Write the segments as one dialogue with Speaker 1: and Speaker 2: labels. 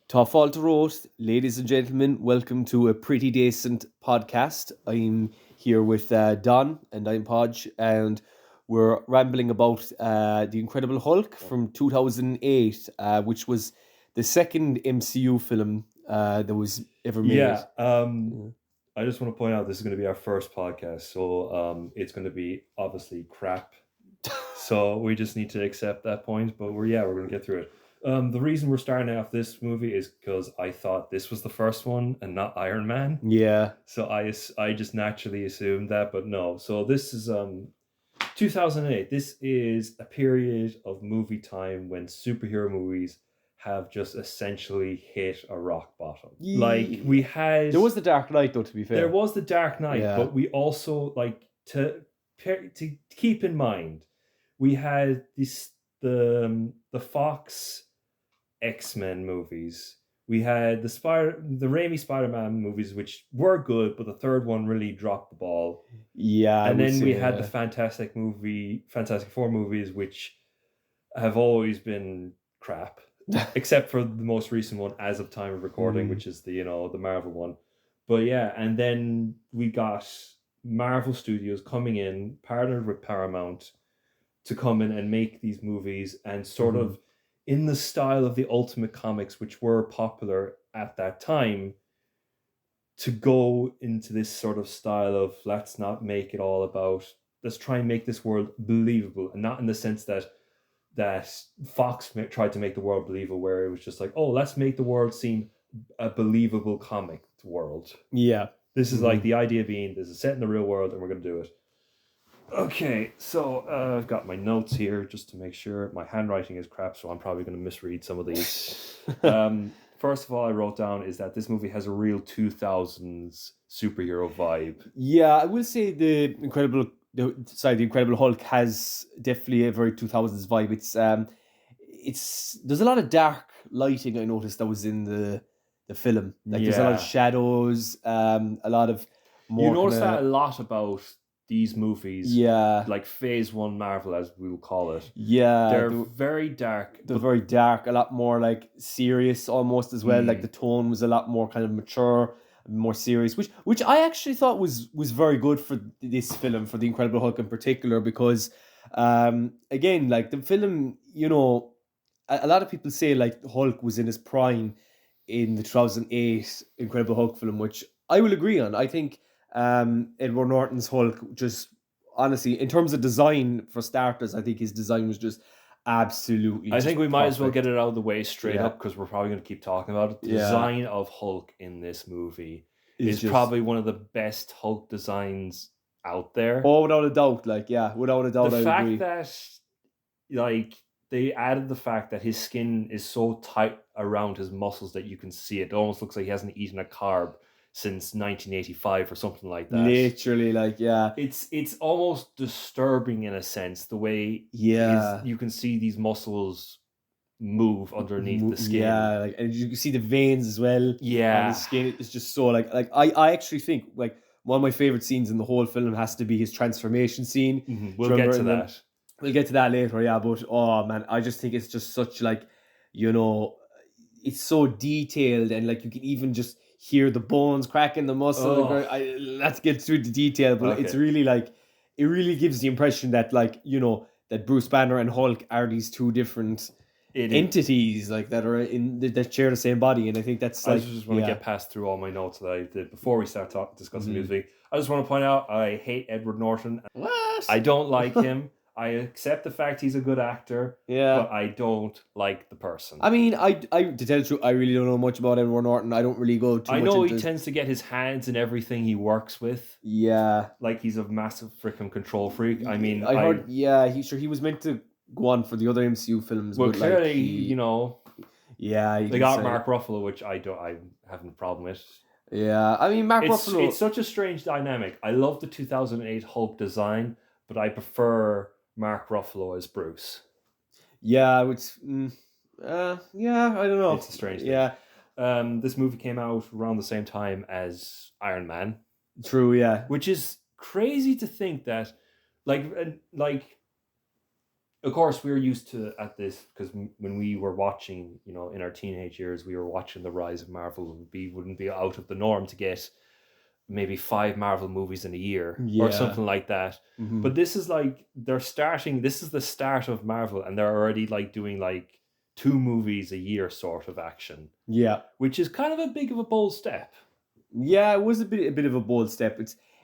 Speaker 1: Top Fault to Roast, ladies and gentlemen, welcome to a pretty decent podcast. I'm here with Don and I'm Podge, and we're rambling about The Incredible Hulk from 2008, which was the second MCU film that was ever made.
Speaker 2: Yeah,
Speaker 1: Yeah.
Speaker 2: I just want to point out this is going to be our first podcast, so it's going to be obviously crap. So we just need to accept that point, but we're going to get through it. The reason we're starting off this movie is because I thought this was the first one and not Iron Man.
Speaker 1: Yeah.
Speaker 2: So I just naturally assumed that, but no. So this is 2008. This is a period of movie time when superhero movies have just essentially hit a rock bottom. Like we had
Speaker 1: There was The Dark Knight, though, to be fair.
Speaker 2: there was the Dark Knight,
Speaker 1: Yeah.
Speaker 2: but we also to keep in mind we had the Fox X-Men movies. We had the Raimi Spider-Man movies, which were good, but the third one really dropped the ball.
Speaker 1: Yeah.
Speaker 2: And then we had the Fantastic Four movies, which have always been crap, except for the most recent one as of time of recording, which is the Marvel one. But yeah, and then we got Marvel Studios coming in, partnered with Paramount, to come in and make these movies and sort of in the style of the Ultimate Comics, which were popular at that time, to go into this sort of style of let's not make it all about, let's try and make this world believable, and not in the sense that Fox tried to make the world believable, where it was just like, oh, let's make the world seem a believable comic world.
Speaker 1: Yeah.
Speaker 2: This is like the idea being this is set in the real world and we're going to do it. Okay, so I've got my notes here just to make sure. My handwriting is crap, so I'm probably going to misread some of these. First of all, I wrote down is that this movie has a real 2000s superhero vibe.
Speaker 1: Yeah, I will say the Incredible Hulk has definitely a very 2000s vibe. It's there's a lot of dark lighting I noticed that was in the film. Like there's a lot of shadows, a lot of more.
Speaker 2: You notice that a lot about these movies.
Speaker 1: Yeah.
Speaker 2: Like Phase 1 Marvel, as we will call it.
Speaker 1: Yeah.
Speaker 2: They're very dark.
Speaker 1: They're very dark, a lot more like serious almost as well. Like the tone was a lot more kind of mature, more serious, which I actually thought was very good for this film, for The Incredible Hulk in particular, because again, like the film, a lot of people say like Hulk was in his prime in the 2008 Incredible Hulk film, which I will agree on. I think Edward Norton's Hulk, just honestly, in terms of design for starters, I think his design was just absolutely.
Speaker 2: I think we might as well get it out of the way straight up, because we're probably going to keep talking about it. The design of Hulk in this movie is probably one of the best Hulk designs out there.
Speaker 1: Oh, without a doubt. Without a doubt.
Speaker 2: The fact that they added the fact that his skin is so tight around his muscles that you can see it. It almost looks like he hasn't eaten a carb since 1985 or something like that.
Speaker 1: Literally,
Speaker 2: it's almost disturbing in a sense, the way you can see these muscles move underneath the skin.
Speaker 1: Yeah, and you can see the veins as well.
Speaker 2: Yeah,
Speaker 1: on the skin is just so I actually think like one of my favorite scenes in the whole film has to be his transformation scene.
Speaker 2: We'll get to that.
Speaker 1: We'll get to that later, yeah. But oh man, I just think it's just such it's so detailed, and like you can even just hear the bones cracking, the muscle. Let's get through the detail, but it's really it really gives the impression that that Bruce Banner and Hulk are these two different entities that are that share the same body, and I think that's
Speaker 2: I just want to get past through all my notes that I did before we start discussing music. I just want to point out I hate Edward Norton.
Speaker 1: What?
Speaker 2: I don't like him. I accept the fact he's a good actor, but I don't like the person.
Speaker 1: I mean, to tell the truth, I really don't know much about Edward Norton. I don't really go too much.
Speaker 2: I know he tends to get his hands in everything he works with.
Speaker 1: Yeah,
Speaker 2: like he's a massive freaking control freak. I mean,
Speaker 1: I heard. Yeah, he was meant to go on for the other MCU films.
Speaker 2: Well,
Speaker 1: but
Speaker 2: clearly,
Speaker 1: yeah,
Speaker 2: they got Mark Ruffalo, which I have no problem with.
Speaker 1: Yeah, I mean, Ruffalo.
Speaker 2: It's such a strange dynamic. I love the 2008 Hulk design, but I prefer Mark Ruffalo as Bruce.
Speaker 1: Yeah, I don't know.
Speaker 2: It's a strange thing.
Speaker 1: Yeah.
Speaker 2: This movie came out around the same time as Iron Man.
Speaker 1: True, yeah.
Speaker 2: Which is crazy to think that, of course, we're used to at this because when we were watching, in our teenage years, we were watching the rise of Marvel. Wouldn't be out of the norm to get maybe 5 Marvel movies in a year or something like that.
Speaker 1: Mhm.
Speaker 2: But this is like this is the start of Marvel, and they're already like doing like 2 movies a year sort of action,
Speaker 1: Yeah.
Speaker 2: which is kind of a big of a bold step.
Speaker 1: Yeah, it was a bit of a bold step.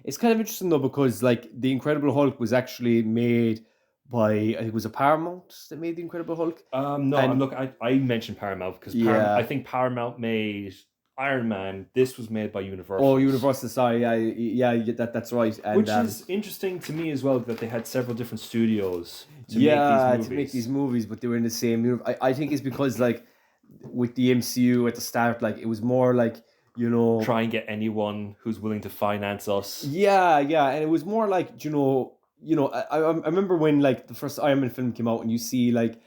Speaker 1: It's kind of interesting though because like the Incredible Hulk was actually made by, I think it was a Paramount that made the Incredible Hulk.
Speaker 2: No,
Speaker 1: And-
Speaker 2: look, I mentioned Paramount because
Speaker 1: Yeah.
Speaker 2: I think Paramount made Iron Man. This was made by Universal.
Speaker 1: Oh, Universal, sorry, yeah, that's right. And,
Speaker 2: Which is interesting to me as well, that they had several different studios to
Speaker 1: make these movies, but they were in the same universe. I think it's because like with the MCU at the start, like it was more like,
Speaker 2: try and get anyone who's willing to finance us.
Speaker 1: Yeah, and it was more like, I remember when like the first Iron Man film came out, and you see like,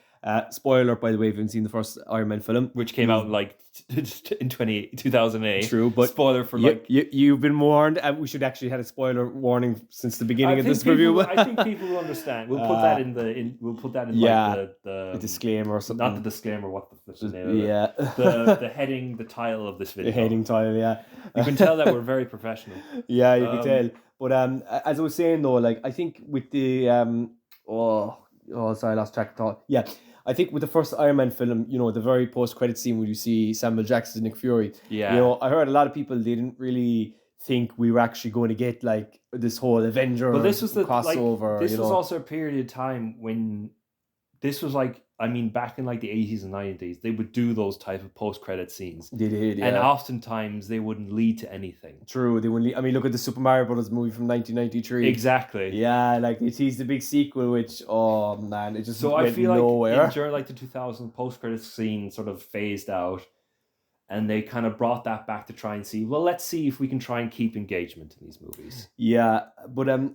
Speaker 1: spoiler by the way, if you haven't seen the first Iron Man film,
Speaker 2: which came out like in 2008.
Speaker 1: True, but
Speaker 2: spoiler for like
Speaker 1: you've been warned, and we should actually had a spoiler warning since the beginning of this review.
Speaker 2: I think people will understand. We'll put that in like the
Speaker 1: disclaimer or something.
Speaker 2: Not the disclaimer. What the name of
Speaker 1: yeah,
Speaker 2: it? the heading, the title of this video.
Speaker 1: The heading title. Yeah,
Speaker 2: you can tell that we're very professional.
Speaker 1: Yeah, you can tell. But as I was saying though, like I think with the sorry, I lost track of thought. Yeah. I think with the first Iron Man film, the very post-credit scene where you see Samuel Jackson and Nick Fury, I heard a lot of people, they didn't really think we were actually going to get like this whole Avenger crossover.
Speaker 2: This was also a period of time when this was like, back in like the 80s and 90s, they would do those type of post-credit scenes.
Speaker 1: They did, yeah.
Speaker 2: And oftentimes they wouldn't lead to anything.
Speaker 1: True, they wouldn't. Look at the Super Mario Brothers movie from 1993.
Speaker 2: Exactly.
Speaker 1: Yeah, like they teased the big sequel, which oh man, it just
Speaker 2: so
Speaker 1: went
Speaker 2: I feel
Speaker 1: nowhere.
Speaker 2: Like during like the 2000 post-credit scene sort of phased out, and they kind of brought that back to try and see, well, let's see if we can try and keep engagement in these movies.
Speaker 1: Yeah, but
Speaker 2: and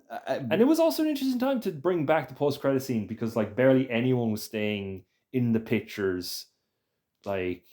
Speaker 2: it was also an interesting time to bring back the post-credit scene because like barely anyone was staying in the pictures, like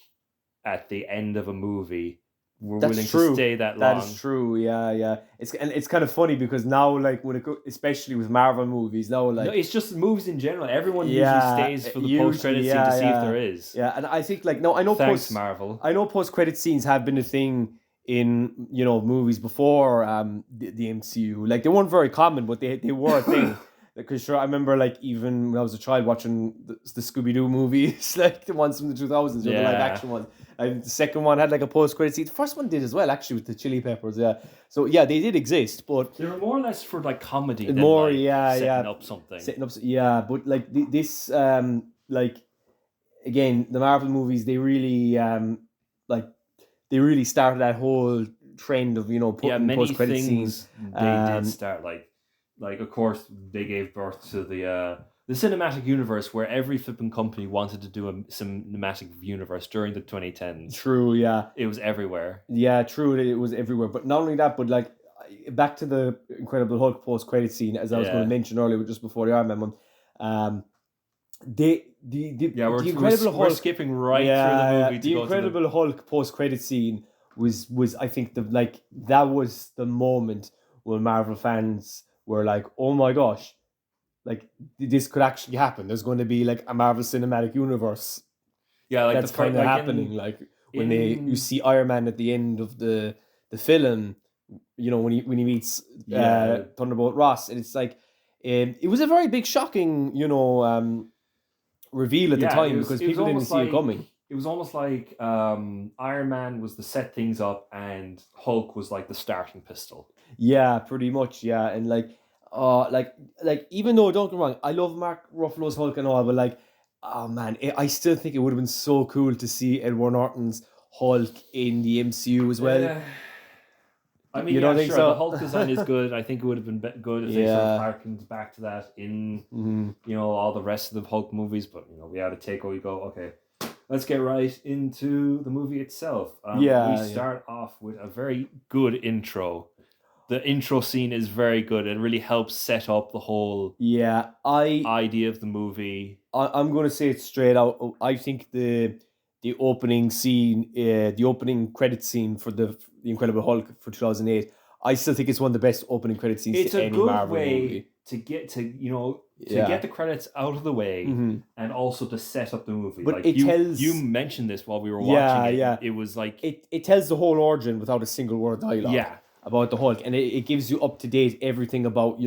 Speaker 2: at the end of a movie. We're willing to stay that long.
Speaker 1: That's true. Yeah. It's kind of funny because now, like especially with Marvel movies, now like
Speaker 2: it's just movies in general. Everyone usually stays for the post-credit scene to see if there is.
Speaker 1: Yeah, and I think like no, I know
Speaker 2: Marvel.
Speaker 1: I know post-credit scenes have been a thing in movies before the MCU. Like they weren't very common, but they were a thing. Because sure, I remember like even when I was a child watching the Scooby-Doo movies, like the ones from the 2000s, the live action ones. And the second one had like a post-credit scene. The first one did as well, actually, with the Chili Peppers. Yeah, so yeah, they did exist, but
Speaker 2: they were more or less for like comedy. Than more, like, setting up something.
Speaker 1: Yeah, but like this, like again, the Marvel movies, they really, they really started that whole trend of putting post-credit scenes.
Speaker 2: They did start like of course they gave birth to the cinematic universe, where every flipping company wanted to do a cinematic universe during the 2010s.
Speaker 1: True, yeah.
Speaker 2: It was everywhere.
Speaker 1: Yeah, true, it was everywhere. But not only that, but like back to the Incredible Hulk post-credit scene, as I was going to mention earlier, just before the Iron Man one.
Speaker 2: We're skipping right through the movie.
Speaker 1: The Incredible Hulk post-credit scene was I think that was the moment when Marvel fans were like, oh my gosh, like this could actually happen. There's going to be like a Marvel Cinematic Universe.
Speaker 2: Yeah, like
Speaker 1: that's kind of happening. When you see Iron Man at the end of the film, when he meets Thunderbolt Ross, and it's like it was a very big, shocking, reveal at the time because people didn't see it coming.
Speaker 2: It was almost like Iron Man was the set things up, and Hulk was like the starting pistol.
Speaker 1: Yeah, pretty much. Yeah, and like even though, don't get me wrong, I love Mark Ruffalo's Hulk and all, but like, oh man, I still think it would have been so cool to see Edward Norton's Hulk in the MCU as well.
Speaker 2: You don't think so? The Hulk design is good. I think it would have been good if they sort of harkened back to that in all the rest of the Hulk movies. But we had a take where we go, okay, let's get right into the movie itself. We start off with a very good intro. The intro scene is very good. It really helps set up the whole idea of the movie.
Speaker 1: I'm going to say it straight out. I think the opening scene, the opening credit scene for the Incredible Hulk for 2008, I still think it's one of the best opening credit scenes to any Marvel movie.
Speaker 2: to get to
Speaker 1: Yeah.
Speaker 2: get the credits out of the way
Speaker 1: Mhm.
Speaker 2: and also to set up the movie.
Speaker 1: But
Speaker 2: Like
Speaker 1: it
Speaker 2: you,
Speaker 1: tells-
Speaker 2: you mentioned this while we were
Speaker 1: Yeah,
Speaker 2: watching it.
Speaker 1: yeah.
Speaker 2: It was like
Speaker 1: It tells the whole origin without a single word of dialogue.
Speaker 2: yeah.
Speaker 1: About the Hulk, and it gives you up to date everything about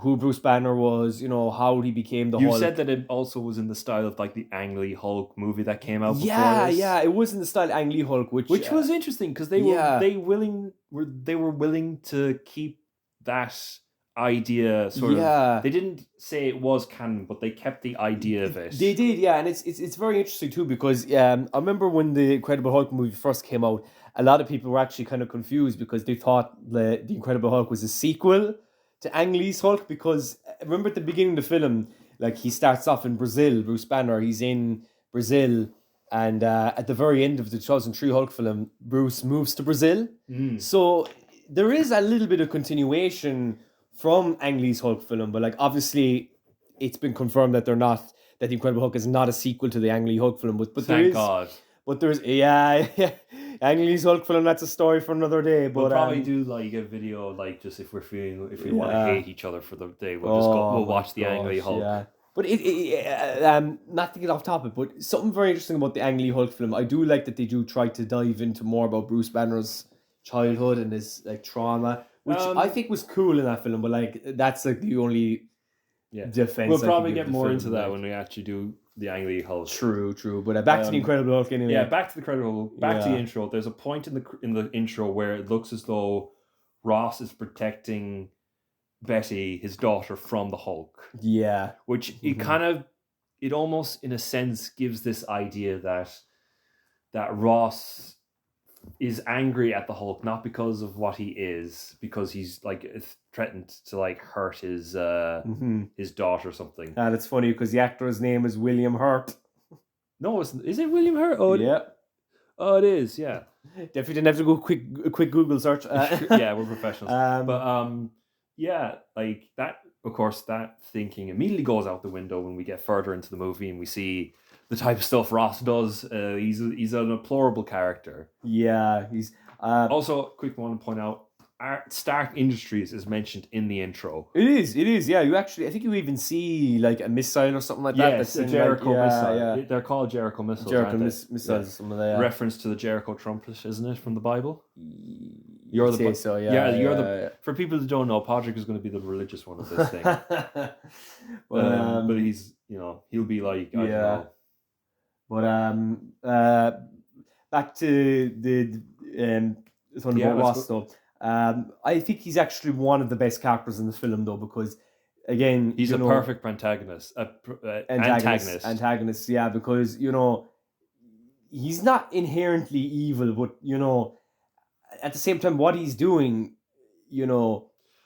Speaker 1: who Bruce Banner was, how he became the
Speaker 2: You
Speaker 1: Hulk.
Speaker 2: said that it also was in the style of like the Ang Lee Hulk movie that came out before
Speaker 1: Yeah,
Speaker 2: this.
Speaker 1: yeah, it was in the style of Ang Lee Hulk, which
Speaker 2: was interesting because they
Speaker 1: yeah.
Speaker 2: were willing to keep that idea sort
Speaker 1: Yeah.
Speaker 2: of. They didn't say it was canon, but they kept the idea of it.
Speaker 1: They did, yeah, and it's very interesting too because I remember when the Incredible Hulk movie first came out, a lot of people were actually kind of confused because they thought the Incredible Hulk was a sequel to Ang Lee's Hulk, because remember at the beginning of the film, like he starts off in Brazil, Bruce Banner, he's in Brazil, and at the very end of the 2003 Hulk film, Bruce moves to Brazil. So there is a little bit of continuation from Ang Lee's Hulk film, but like obviously it's been confirmed that that the Incredible Hulk is not a sequel to the Ang Lee Hulk film, but there
Speaker 2: Thank
Speaker 1: is,
Speaker 2: God.
Speaker 1: but there's Ang Lee's Hulk film, that's a story for another day. But
Speaker 2: We'll probably do like a video, like just if we want to
Speaker 1: Yeah.
Speaker 2: hate each other for the day, we'll watch the Ang Lee Hulk.
Speaker 1: Yeah. But not to get off topic, but something very interesting about the Ang Lee Hulk film, I do like that they do try to dive into more about Bruce Banner's childhood and his like trauma, which I think was cool in that film. But like that's like the only defense.
Speaker 2: We'll
Speaker 1: I
Speaker 2: probably
Speaker 1: can give
Speaker 2: get
Speaker 1: the
Speaker 2: more
Speaker 1: film,
Speaker 2: into that
Speaker 1: like.
Speaker 2: when we actually do the Ang Lee Hulk.
Speaker 1: True. But back to the Incredible Hulk anyway.
Speaker 2: Yeah, back to the Incredible Hulk. Back to the
Speaker 1: Yeah.
Speaker 2: intro. There's a point in the intro where it looks as though Ross is protecting Betty, his daughter, from the Hulk.
Speaker 1: Yeah.
Speaker 2: Which it almost in a sense gives this idea that Ross is angry at the Hulk not because of what he is, because he's like threatened to like hurt his daughter or something.
Speaker 1: And it's funny because the actor's name is William Hurt.
Speaker 2: No, is it William Hurt? Oh,
Speaker 1: yeah.
Speaker 2: Oh, it is. Yeah.
Speaker 1: Definitely didn't have to go a quick Google search.
Speaker 2: Yeah, we're professionals. But yeah, like that. Of course, that thinking immediately goes out the window when we get further into the movie and we see the type of stuff Ross does. He's an deplorable character.
Speaker 1: Yeah, he's
Speaker 2: also quick one to point out. Stark Industries is mentioned in the intro.
Speaker 1: It is. Yeah, I think you even see like a missile or something like that.
Speaker 2: Yeah, it's a Jericho missile. Yeah. They're called Jericho missiles.
Speaker 1: Jericho missiles. Some of that.
Speaker 2: Reference to the Jericho trumpet, isn't it, from the Bible?
Speaker 1: You're the so. Yeah.
Speaker 2: For people who don't know, Patrick is going to be the religious one of this thing. But he's he'll be like I don't know.
Speaker 1: But back to the Thunderbolt Ross though. I think he's actually one of the best characters in the film though, because again
Speaker 2: he's a perfect antagonist.
Speaker 1: Antagonist, yeah, because he's not inherently evil, but at the same time what he's doing,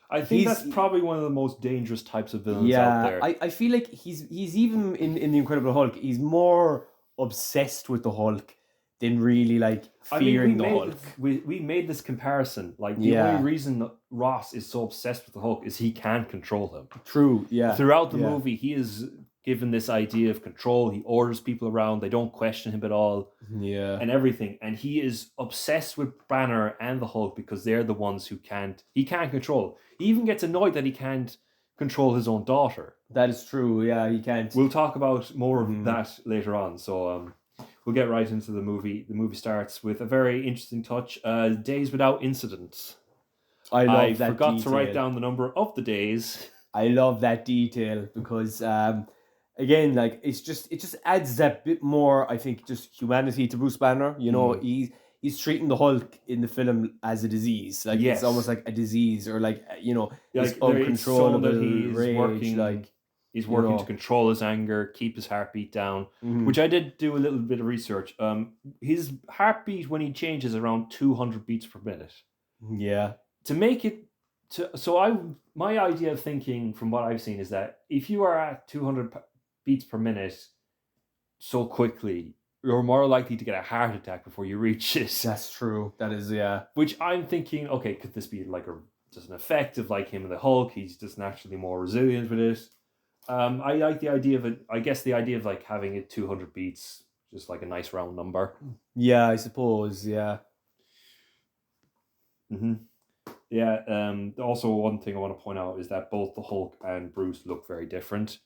Speaker 2: I think that's probably one of the most dangerous types of villains out there.
Speaker 1: I feel like he's even in the Incredible Hulk, he's more obsessed with the Hulk than really like fearing the Hulk.
Speaker 2: We made this comparison. Like the only reason that Ross is so obsessed with the Hulk is he can't control him.
Speaker 1: True, yeah.
Speaker 2: Throughout the movie, he is given this idea of control. He orders people around. They don't question him at all.
Speaker 1: Yeah.
Speaker 2: And everything. And he is obsessed with Banner and the Hulk because they're the ones who he can't control. He even gets annoyed that he can't control his own daughter.
Speaker 1: That is true, yeah, he can't.
Speaker 2: We'll talk about more of that later on. So we'll get right into the movie. The movie starts with a very interesting touch. Days without incident.
Speaker 1: I
Speaker 2: forgot to write down the number of the days.
Speaker 1: I love that detail because again, like it just adds that bit more, I think, just humanity to Bruce Banner. He's treating the Hulk in the film as a disease. Like it's almost like a disease, or like his uncontrollable rage.
Speaker 2: He's working to control his anger, keep his heartbeat down, which I did do a little bit of research. His heartbeat when he changes around 200 beats per minute.
Speaker 1: Yeah.
Speaker 2: To make it my idea of thinking from what I've seen is that if you are at 200 beats per minute so quickly, you're more likely to get a heart attack before you reach it.
Speaker 1: That's true. That is, yeah.
Speaker 2: Which I'm thinking, okay, could this be like just an effect of like him and the Hulk? He's just naturally more resilient with it. I like the idea of it. I guess the idea of like having it 200 beats, just like a nice round number.
Speaker 1: Yeah, I suppose. Yeah.
Speaker 2: Yeah. Also, one thing I want to point out is that both the Hulk and Bruce look very different.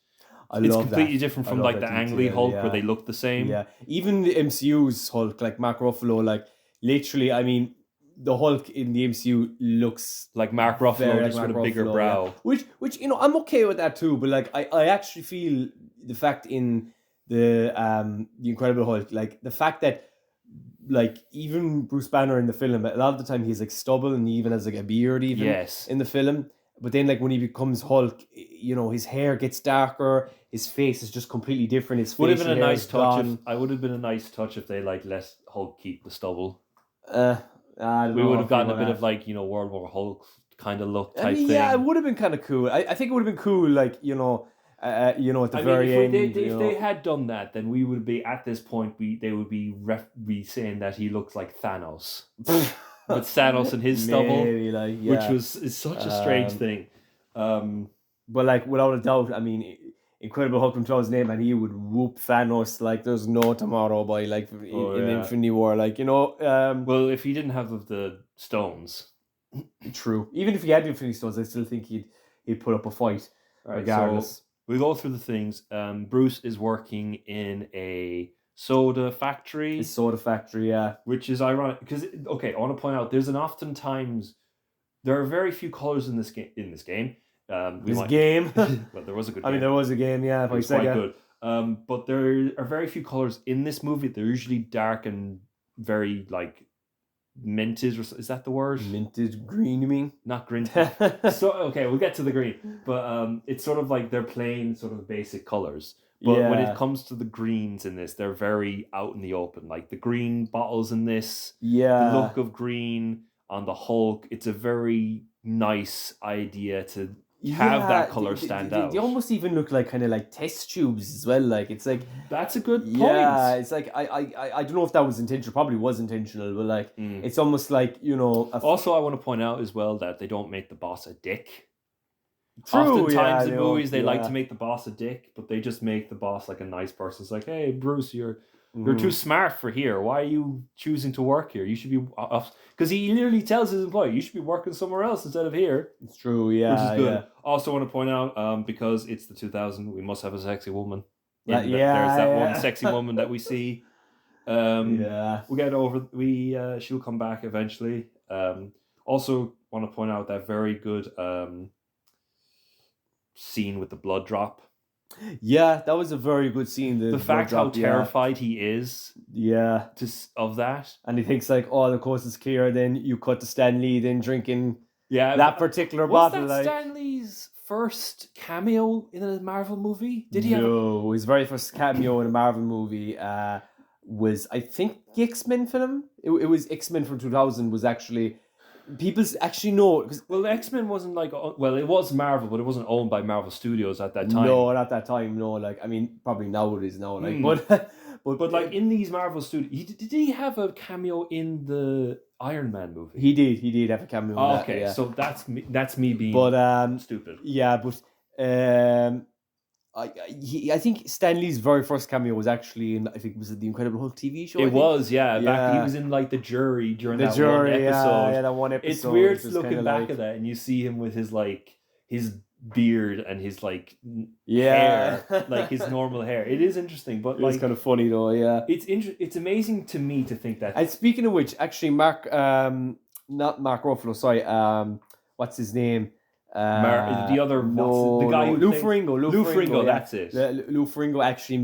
Speaker 1: I
Speaker 2: It's
Speaker 1: love
Speaker 2: completely
Speaker 1: that.
Speaker 2: different
Speaker 1: I
Speaker 2: from
Speaker 1: love
Speaker 2: like
Speaker 1: that
Speaker 2: the Ang Lee
Speaker 1: detail.
Speaker 2: Hulk where
Speaker 1: Yeah.
Speaker 2: they look the same.
Speaker 1: Yeah, even the MCU's Hulk, like Mark Ruffalo, like literally, I mean, the Hulk in the MCU looks
Speaker 2: Like Mark Ruffalo,
Speaker 1: very
Speaker 2: just
Speaker 1: like
Speaker 2: with a
Speaker 1: Mark
Speaker 2: bigger
Speaker 1: Ruffalo,
Speaker 2: brow.
Speaker 1: yeah. Which I'm okay with that too. But like, I actually feel the fact in the Incredible Hulk, like the fact that like even Bruce Banner in the film, a lot of the time he's like stubble and he even has like a beard even
Speaker 2: Yes.
Speaker 1: in the film. But then like when he becomes Hulk, you know, his hair gets darker, his face is just completely different. His
Speaker 2: Would have been
Speaker 1: facial
Speaker 2: a
Speaker 1: hair
Speaker 2: nice
Speaker 1: is
Speaker 2: touch
Speaker 1: gone.
Speaker 2: if I would have been a nice touch if they like let Hulk keep the stubble.
Speaker 1: I don't
Speaker 2: We
Speaker 1: know
Speaker 2: would
Speaker 1: how I
Speaker 2: have
Speaker 1: feel
Speaker 2: gotten a
Speaker 1: about
Speaker 2: bit of
Speaker 1: that.
Speaker 2: like, World War Hulk kind of look
Speaker 1: I
Speaker 2: type
Speaker 1: mean,
Speaker 2: thing.
Speaker 1: yeah, it would have been kind of cool. I think it would have been cool, like at the
Speaker 2: I mean,
Speaker 1: very end.
Speaker 2: if they had done that, then we would be at this point. They would be saying that he looks like Thanos, with Thanos and his stubble,
Speaker 1: maybe like
Speaker 2: which
Speaker 1: yeah.
Speaker 2: is such a strange
Speaker 1: Um,
Speaker 2: thing.
Speaker 1: But like without a doubt, I mean, Incredible Hulk from 2008, and he would whoop Thanos like there's no tomorrow, boy. Like in
Speaker 2: yeah.
Speaker 1: Infinity War, like
Speaker 2: Well, if he didn't have the stones,
Speaker 1: true. Even if he had Infinity Stones, I still think he'd put up a fight
Speaker 2: right,
Speaker 1: regardless.
Speaker 2: So we go through the things. Bruce is working in a soda factory.
Speaker 1: His soda factory, yeah.
Speaker 2: Which is ironic because I want to point out there are very few colors in this game.
Speaker 1: Game.
Speaker 2: Well, there was a good game.
Speaker 1: I mean, there was a game, yeah.
Speaker 2: It was quite good. But there are very few colors in this movie. They're usually dark and very like minted. Is that the word?
Speaker 1: Minted green, you mean?
Speaker 2: Not green. So okay, we'll get to the green. But it's sort of like they're plain, sort of basic colors. But when it comes to the greens in this, they're very out in the open. Like the green bottles in this,
Speaker 1: yeah,
Speaker 2: the look of green on the Hulk, it's a very nice idea to have that color stand out.
Speaker 1: They almost even look like kind of like test tubes as well. Like it's like
Speaker 2: that's a good point.
Speaker 1: Yeah, it's like I don't know if that was intentional. Probably was intentional, but like it's almost like
Speaker 2: Also, I want to point out as well that they don't make the boss a dick.
Speaker 1: True,
Speaker 2: oftentimes in movies they like to make the boss a dick, but they just make the boss like a nice person. It's like, hey, Bruce, you're too smart for here. Why are you choosing to work here? You should be off, because he literally tells his employee, you should be working somewhere else instead of here.
Speaker 1: It's true, yeah.
Speaker 2: Which is good.
Speaker 1: Yeah.
Speaker 2: Also want to point out, because it's the 2000, we must have a sexy woman.
Speaker 1: There's
Speaker 2: that one sexy woman that we see.
Speaker 1: Yeah.
Speaker 2: We'll get over. She'll come back eventually. Also want to point out that very good scene with the blood drop.
Speaker 1: Yeah, that was a very good scene.
Speaker 2: The fact how terrified he is, of that,
Speaker 1: and he thinks like, "Oh, the coast is clear." Then you cut to Stan Lee, then drinking that particular bottle.
Speaker 2: Was that Stan Lee's first cameo in a Marvel movie? Did he?
Speaker 1: No, his very first cameo in a Marvel movie was, I think, the X-Men film. It was X-Men from 2000. Was actually. People actually know because
Speaker 2: X-Men wasn't like it was Marvel, but it wasn't owned by Marvel Studios at that time.
Speaker 1: No, not that time. No, like I mean, probably now it is now. Like, but
Speaker 2: like in these Marvel Studios, did he have a cameo in the Iron Man movie?
Speaker 1: He did have a cameo.
Speaker 2: Oh, okay, so that's me being stupid.
Speaker 1: Yeah, but I think Stan Lee's very first cameo was actually in, I think, was it the Incredible Hulk TV show?
Speaker 2: It was, yeah. Back, he was in like the jury during one episode.
Speaker 1: Yeah, that one episode.
Speaker 2: It's weird looking back at that, and you see him with his beard and his hair, like his normal hair. It is interesting, but
Speaker 1: it's kind of funny though. Yeah,
Speaker 2: it's amazing to me to think that.
Speaker 1: And speaking of which, actually, not Mark Ruffalo. Sorry, what's his name?
Speaker 2: The guy
Speaker 1: Lou Ferrigno.
Speaker 2: Lou Ferrigno, that's it.
Speaker 1: Lou Ferrigno actually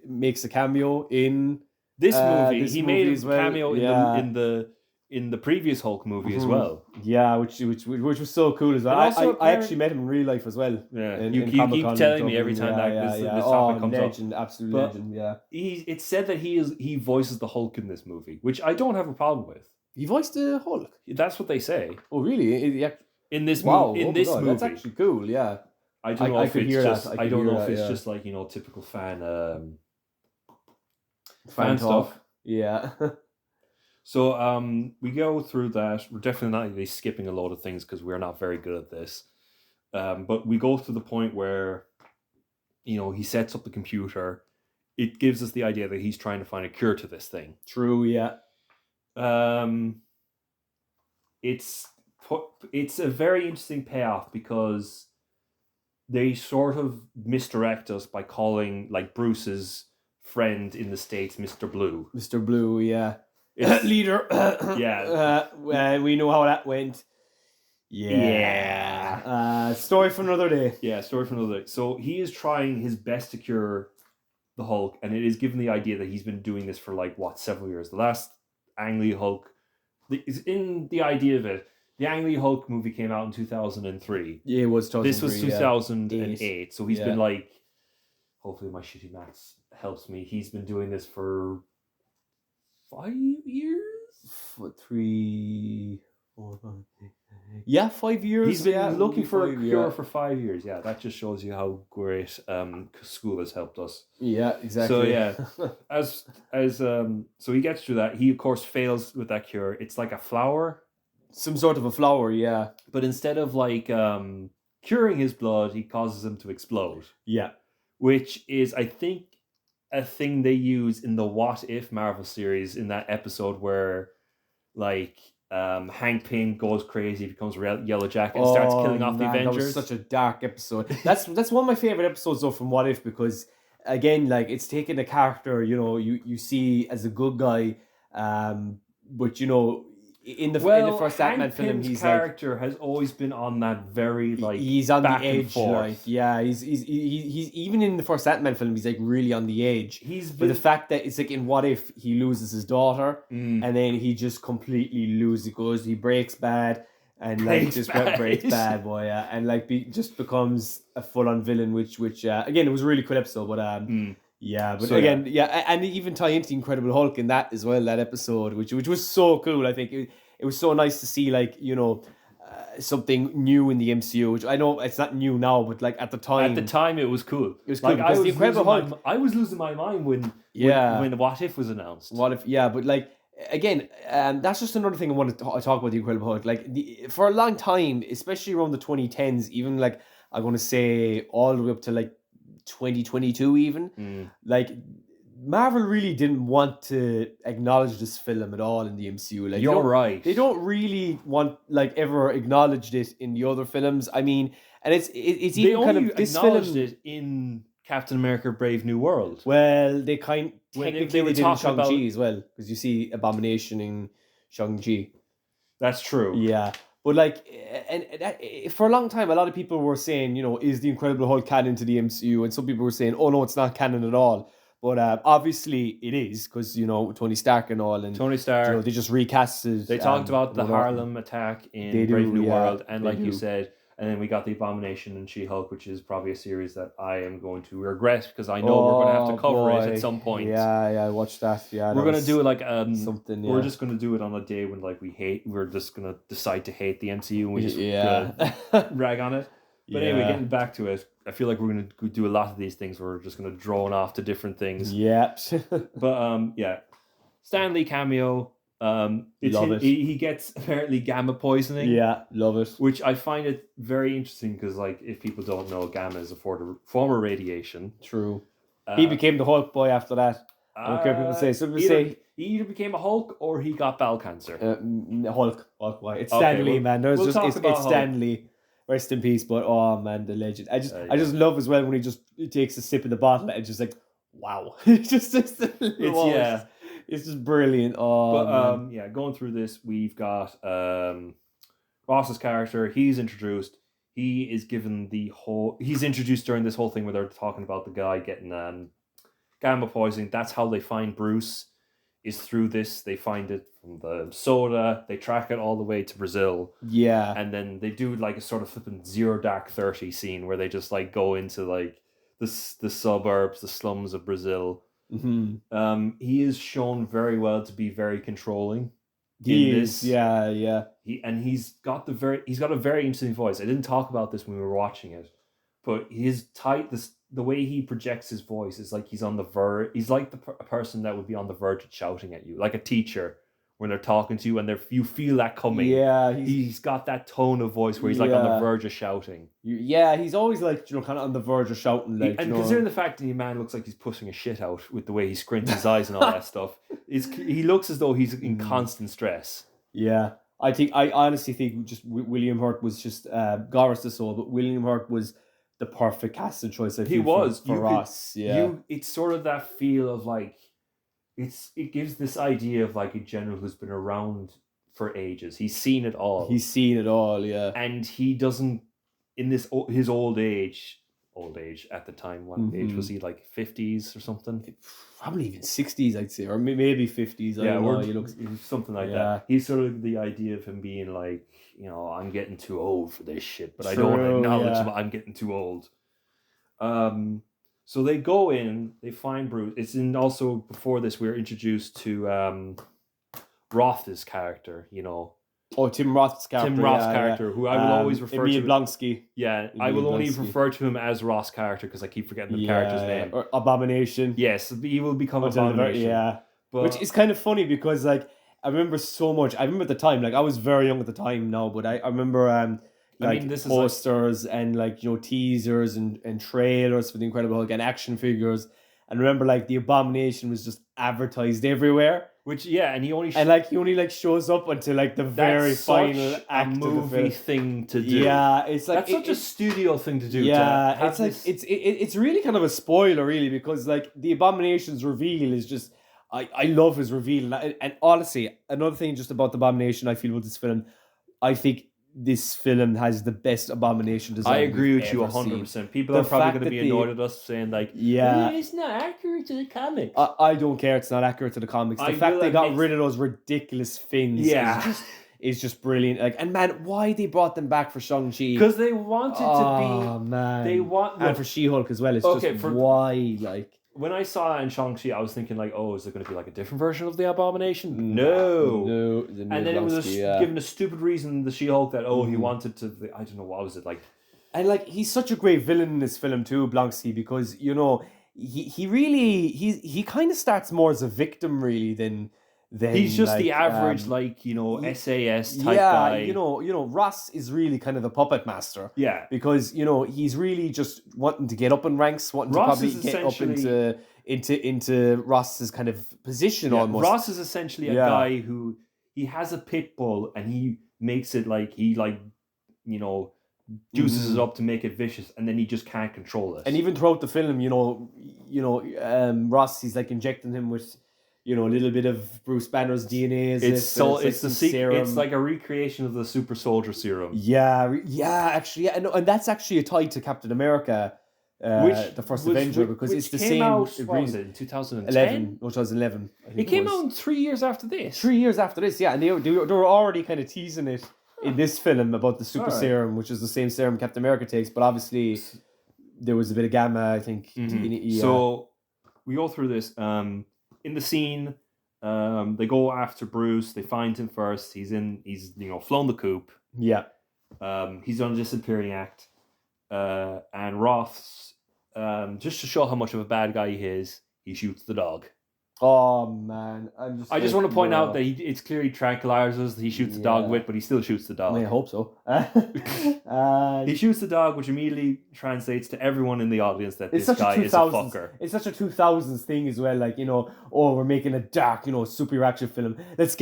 Speaker 1: makes a cameo in
Speaker 2: this movie. He made a cameo in the previous Hulk movie as well.
Speaker 1: Yeah, which was so cool as well. I actually met him in real life as well.
Speaker 2: Yeah, you keep telling me every time this topic comes
Speaker 1: legend, up. Absolute legend. Yeah,
Speaker 2: it's said that he voices the Hulk in this movie, which I don't have a problem with.
Speaker 1: He voiced the Hulk.
Speaker 2: That's what they say.
Speaker 1: Oh, really?
Speaker 2: In this movie,
Speaker 1: that's actually cool. Yeah,
Speaker 2: I don't know if it's just. I don't know if it's just like typical fan stuff.
Speaker 1: Yeah.
Speaker 2: So we go through that. We're definitely not skipping a lot of things because we're not very good at this. But we go to the point where, he sets up the computer. It gives us the idea that he's trying to find a cure to this thing.
Speaker 1: True. Yeah.
Speaker 2: It's it's a very interesting payoff because they sort of misdirect us by calling like Bruce's friend in the States Mr. Blue.
Speaker 1: Mr. Blue, yeah.
Speaker 2: It's-
Speaker 1: Leader.
Speaker 2: Yeah.
Speaker 1: We know how that went. Yeah. Story for another day.
Speaker 2: Yeah, story for another day. So he is trying his best to cure the Hulk, and it is given the idea that he's been doing this for like several years. The last Ang Lee Hulk is in the idea of it. The Ang Lee Hulk movie came out in 2003.
Speaker 1: Yeah, it was 2003.
Speaker 2: This was 2008. So he's been
Speaker 1: Yeah.
Speaker 2: like, hopefully my shitty maths helps me. He's been doing this for 5 years.
Speaker 1: 3, 4, 5, 6, 7, 8. Yeah, 5 years.
Speaker 2: He's been looking for a
Speaker 1: 5,
Speaker 2: cure
Speaker 1: yeah.
Speaker 2: for 5 years. Yeah, that just shows you how great school has helped us.
Speaker 1: Yeah, exactly.
Speaker 2: So yeah, so he gets through that. He of course fails with that cure. It's like a flower,
Speaker 1: Some sort of a flower, yeah.
Speaker 2: but instead of like curing his blood, he causes him to explode,
Speaker 1: Yeah.
Speaker 2: which is, I think, a thing they use in the What If Marvel series in that episode where like Hank Pym goes crazy, becomes a Yellow Jacket, and starts killing off the Avengers.
Speaker 1: That was such a dark episode. That's one of my favorite episodes though from What If, because again, like, it's taking a character, you know, you see as a good guy, but you know, in the first
Speaker 2: Hank
Speaker 1: Ant-Man film,
Speaker 2: Pym's
Speaker 1: he's
Speaker 2: character has always been on that very like
Speaker 1: he's on the
Speaker 2: back and
Speaker 1: edge,
Speaker 2: forth.
Speaker 1: like, yeah, he's even in the first Ant-Man film, he's like really on the edge.
Speaker 2: He's
Speaker 1: But
Speaker 2: been
Speaker 1: the fact that it's like in What If he loses his daughter, and then he just completely loses. He breaks bad, and like
Speaker 2: Breaks
Speaker 1: just
Speaker 2: bad.
Speaker 1: breaks bad, boy, yeah, and like just becomes a full-on villain. Which again, it was a really cool episode, but yeah, but
Speaker 2: So,
Speaker 1: again, yeah, and even tie into the Incredible Hulk in that as well. That episode, which was so cool. I think it was so nice to see, like, you know, something new in the MCU. Which I know it's not new now, but like at the time,
Speaker 2: it was cool.
Speaker 1: It was cool because the Incredible Hulk.
Speaker 2: I was losing my mind when the What If was announced.
Speaker 1: What if? Yeah, but like again, that's just another thing I want to talk about the Incredible Hulk. Like for a long time, especially around the 2010s, even like I'm going to say all the way up to like 2022, even like Marvel really didn't want to acknowledge this film at all in the MCU. Like,
Speaker 2: You're right.
Speaker 1: They don't really want like ever acknowledged it in the other films. I mean, and it's
Speaker 2: They
Speaker 1: even
Speaker 2: only
Speaker 1: kind of this
Speaker 2: acknowledged
Speaker 1: film.
Speaker 2: it in Captain America: Brave New World.
Speaker 1: Well, they
Speaker 2: When
Speaker 1: technically
Speaker 2: they were
Speaker 1: they did in
Speaker 2: talking
Speaker 1: Shang-Chi
Speaker 2: about-
Speaker 1: as well, because you see Abomination in Shang-Chi.
Speaker 2: That's true.
Speaker 1: Yeah, but like, and that, for a long time, a lot of people were saying, you know, is the Incredible Hulk canon to the MCU? And some people were saying, oh no, it's not canon at all. But obviously it is, because, you know, Tony Stark and all, and
Speaker 2: Tony Stark.
Speaker 1: you know, they just recasted.
Speaker 2: They talked about the
Speaker 1: Edward Norton.
Speaker 2: Harlem attack in
Speaker 1: They do,
Speaker 2: Brave New
Speaker 1: yeah,
Speaker 2: World, and
Speaker 1: they
Speaker 2: like you
Speaker 1: do.
Speaker 2: said, and then we got the Abomination and She-Hulk, which is probably a series that I am going to regret because I know we're going to have to cover it at some point.
Speaker 1: Yeah, I watched that. Yeah,
Speaker 2: we're going to do like
Speaker 1: something. Yeah.
Speaker 2: We're just going to do it on a day when like we're just going to decide to hate the MCU and we just rag on it. But anyway, getting back to it, I feel like we're going to do a lot of these things. We're just going to drone off to different things.
Speaker 1: Yeah.
Speaker 2: But yeah, Stan Lee cameo.
Speaker 1: Love it.
Speaker 2: He gets apparently gamma poisoning.
Speaker 1: Yeah, love it.
Speaker 2: Which I find it very interesting because, like, if people don't know, gamma is a form of radiation.
Speaker 1: True. He became the Hulk boy after that. I don't care what people say. Some people say
Speaker 2: he either became a Hulk or he got bowel cancer.
Speaker 1: Hulk boy. It's
Speaker 2: Okay,
Speaker 1: Stan Lee, man.
Speaker 2: we'll talk
Speaker 1: It's
Speaker 2: about
Speaker 1: Stan Lee. Rest in peace. But oh man, the legend. I just love as well when he takes a sip of the bottle and just like, wow. it's just brilliant. Oh,
Speaker 2: but
Speaker 1: man.
Speaker 2: yeah, going through this, we've got Ross's character. He's introduced. He is given he's introduced during this whole thing where they're talking about the guy getting gamma poisoning. That's how they find Bruce, is through this. They find it from the soda. They track it all the way to Brazil.
Speaker 1: Yeah.
Speaker 2: And then they do like a sort of flipping Zero Dark 30 scene where they just like go into like the suburbs, the slums of Brazil.
Speaker 1: Mm-hmm.
Speaker 2: He is shown very well to be very controlling.
Speaker 1: Yeah.
Speaker 2: He's got a very interesting voice. I didn't talk about this when we were watching it, but the way he projects his voice is like he's on the verge. He's like a person that would be on the verge of shouting at you, like a teacher when they're talking to you, and you feel that coming.
Speaker 1: Yeah,
Speaker 2: he's got that tone of voice where he's like on the verge of shouting.
Speaker 1: Yeah, he's always like, you know, kind of on the verge of shouting. Like,
Speaker 2: and considering the fact that the man looks like he's pushing a shit out with the way he squints his eyes and all that stuff, he looks as though he's in constant stress.
Speaker 1: Yeah, I honestly think just William Hurt was just Goris the Soul, but William Hurt was the perfect casting choice. I
Speaker 2: He
Speaker 1: feel
Speaker 2: was.
Speaker 1: for
Speaker 2: You could-
Speaker 1: Ross. Yeah,
Speaker 2: It's sort of that feel of like it gives this idea of like a general who's been around for ages. He's seen it all.
Speaker 1: he's seen it all. Yeah,
Speaker 2: and he doesn't in this his old age at the time. What age was he? Like 50s or something?
Speaker 1: probably even 60s, I'd say, or maybe 50s. I don't know. He looks
Speaker 2: something like
Speaker 1: Yeah.
Speaker 2: that. He's sort of the idea of him being like, I'm getting too old for this shit, but I
Speaker 1: True,
Speaker 2: don't want to acknowledge
Speaker 1: yeah.
Speaker 2: that I'm getting too old. So they go in, they find Bruce. It's in also before this we're introduced to Roth's character,
Speaker 1: Tim Roth's character.
Speaker 2: Tim Roth's
Speaker 1: yeah,
Speaker 2: character, who I will always refer
Speaker 1: Emil
Speaker 2: to.
Speaker 1: Blonsky.
Speaker 2: Yeah, I
Speaker 1: Emil
Speaker 2: will only
Speaker 1: Blonsky.
Speaker 2: refer to him as Roth's character because I keep forgetting the character's name.
Speaker 1: Or Abomination.
Speaker 2: Yes, he will become
Speaker 1: Until the very-
Speaker 2: Abomination.
Speaker 1: yeah.
Speaker 2: But
Speaker 1: Which is kind of funny because like I remember so much. I remember at the time, like I was very young at the time now, but I remember
Speaker 2: this is
Speaker 1: posters and teasers and trailers for the Incredible Hulk and action figures. And remember like the Abomination was just advertised everywhere.
Speaker 2: which and he only
Speaker 1: And like he only shows up until like the very
Speaker 2: that's
Speaker 1: final
Speaker 2: such
Speaker 1: act
Speaker 2: a movie
Speaker 1: of the film.
Speaker 2: thing to do.
Speaker 1: Yeah, it's like
Speaker 2: That's such a studio thing to do. to
Speaker 1: yeah,
Speaker 2: have
Speaker 1: it's like
Speaker 2: this-
Speaker 1: it's really kind of a spoiler, really, because like the Abomination's reveal is just I love his reveal, and honestly, another thing just about the Abomination I feel about this film, I think this film has the best Abomination design.
Speaker 2: I agree
Speaker 1: we've
Speaker 2: with you
Speaker 1: ever seen.
Speaker 2: 100%. People
Speaker 1: The
Speaker 2: are probably
Speaker 1: fact
Speaker 2: going to
Speaker 1: that
Speaker 2: be
Speaker 1: the-
Speaker 2: annoyed at us saying like,
Speaker 1: Yeah.
Speaker 2: it's not accurate to the comics.
Speaker 1: I don't care; it's not accurate to the comics. The
Speaker 2: I
Speaker 1: fact
Speaker 2: will
Speaker 1: they got
Speaker 2: admit-
Speaker 1: rid of those ridiculous fins,
Speaker 2: Yeah.
Speaker 1: is just brilliant. Like, and man, why they brought them back for Shang-Chi?
Speaker 2: Because they wanted
Speaker 1: Oh man,
Speaker 2: they want-
Speaker 1: and for She-Hulk as well. It's
Speaker 2: Okay,
Speaker 1: just
Speaker 2: for-
Speaker 1: why like.
Speaker 2: when I saw it in Shang-Chi, I was thinking like, oh, is there going to be like a different version of the Abomination? No.
Speaker 1: the
Speaker 2: And then it was given a stupid reason, the She-Hulk, that, he
Speaker 1: Mhm.
Speaker 2: wanted to, I don't know, what was it like?
Speaker 1: And like he's such a great villain in this film too, Blonsky, because he really he kind of starts more as a victim really than
Speaker 2: He's just the
Speaker 1: like,
Speaker 2: average, SAS type guy.
Speaker 1: Ross is really kind of the puppet master.
Speaker 2: Yeah.
Speaker 1: Because he's really just wanting to get up in ranks, wanting
Speaker 2: Ross
Speaker 1: to
Speaker 2: is
Speaker 1: probably get up
Speaker 2: essentially-
Speaker 1: into Ross's kind of position
Speaker 2: Yeah,
Speaker 1: almost.
Speaker 2: Ross is essentially a
Speaker 1: Yeah.
Speaker 2: guy who he has a pit bull and he makes it like he juices it up to make it vicious, and then he just can't control it.
Speaker 1: And even throughout the film, Ross, he's like injecting him with, a little bit of Bruce Banner's DNA.
Speaker 2: it's the secret. It's like a recreation of the super soldier serum.
Speaker 1: Yeah, actually, yeah, and that's actually a tie to Captain America, the first Avenger, because it's the
Speaker 2: came
Speaker 1: same.
Speaker 2: Out, what was it, in 2010?
Speaker 1: 11, 2011. I think
Speaker 2: It came
Speaker 1: was.
Speaker 2: out 3 years after this.
Speaker 1: 3 years after this, yeah, and they were already kind of teasing it in this film about the super
Speaker 2: Alright.
Speaker 1: serum, which is the same serum Captain America takes, but obviously there was a bit of gamma, I think.
Speaker 2: Mhm.
Speaker 1: in it, yeah.
Speaker 2: So we go through this. In the scene, they go after Bruce. They find him first. He's flown the coop.
Speaker 1: yeah.
Speaker 2: He's on a disappearing act. And Roth's, just to show how much of a bad guy he is, he shoots the dog.
Speaker 1: Oh man,
Speaker 2: I just want to point out that it's clearly tranquilizers that he shoots the dog
Speaker 1: Yeah.
Speaker 2: with, but he still shoots the dog.
Speaker 1: I hope so.
Speaker 2: He shoots the dog, which immediately translates to everyone in the audience that
Speaker 1: It's
Speaker 2: this
Speaker 1: such a
Speaker 2: guy is a
Speaker 1: 2000s.
Speaker 2: fucker.
Speaker 1: It's such a 2000s thing as well. Like we're making a dark, super action film. Let's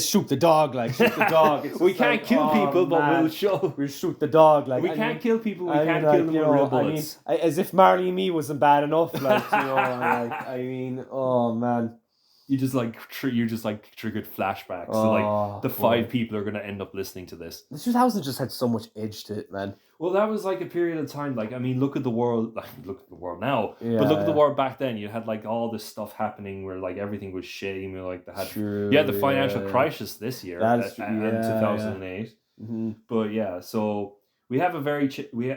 Speaker 1: shoot the dog. Like shoot the dog. It's
Speaker 2: We
Speaker 1: just
Speaker 2: can't
Speaker 1: like,
Speaker 2: kill
Speaker 1: oh,
Speaker 2: people, but
Speaker 1: man,
Speaker 2: we'll show.
Speaker 1: we'll shoot the dog. Like
Speaker 2: We
Speaker 1: I
Speaker 2: can't
Speaker 1: mean-
Speaker 2: kill people. We
Speaker 1: I mean,
Speaker 2: can't
Speaker 1: like,
Speaker 2: kill them with real
Speaker 1: I mean,
Speaker 2: bullets.
Speaker 1: as if Marley and Me wasn't bad enough. Like oh man.
Speaker 2: You just triggered flashbacks. So like the
Speaker 1: boy.
Speaker 2: 5 people are going to end up listening to this.
Speaker 1: The 2000s just had so much edge to it, man.
Speaker 2: Well, that was like a period of time. Like, I mean, look at the world. Like, look at the world now.
Speaker 1: Yeah,
Speaker 2: but look at the
Speaker 1: yeah.
Speaker 2: world back then. You had like all this stuff happening where like everything was shitty. Like they had
Speaker 1: True,
Speaker 2: you had the financial
Speaker 1: yeah.
Speaker 2: crisis this year
Speaker 1: That's
Speaker 2: in
Speaker 1: true, yeah,
Speaker 2: 2008.
Speaker 1: Mhm.
Speaker 2: But yeah, so we have a very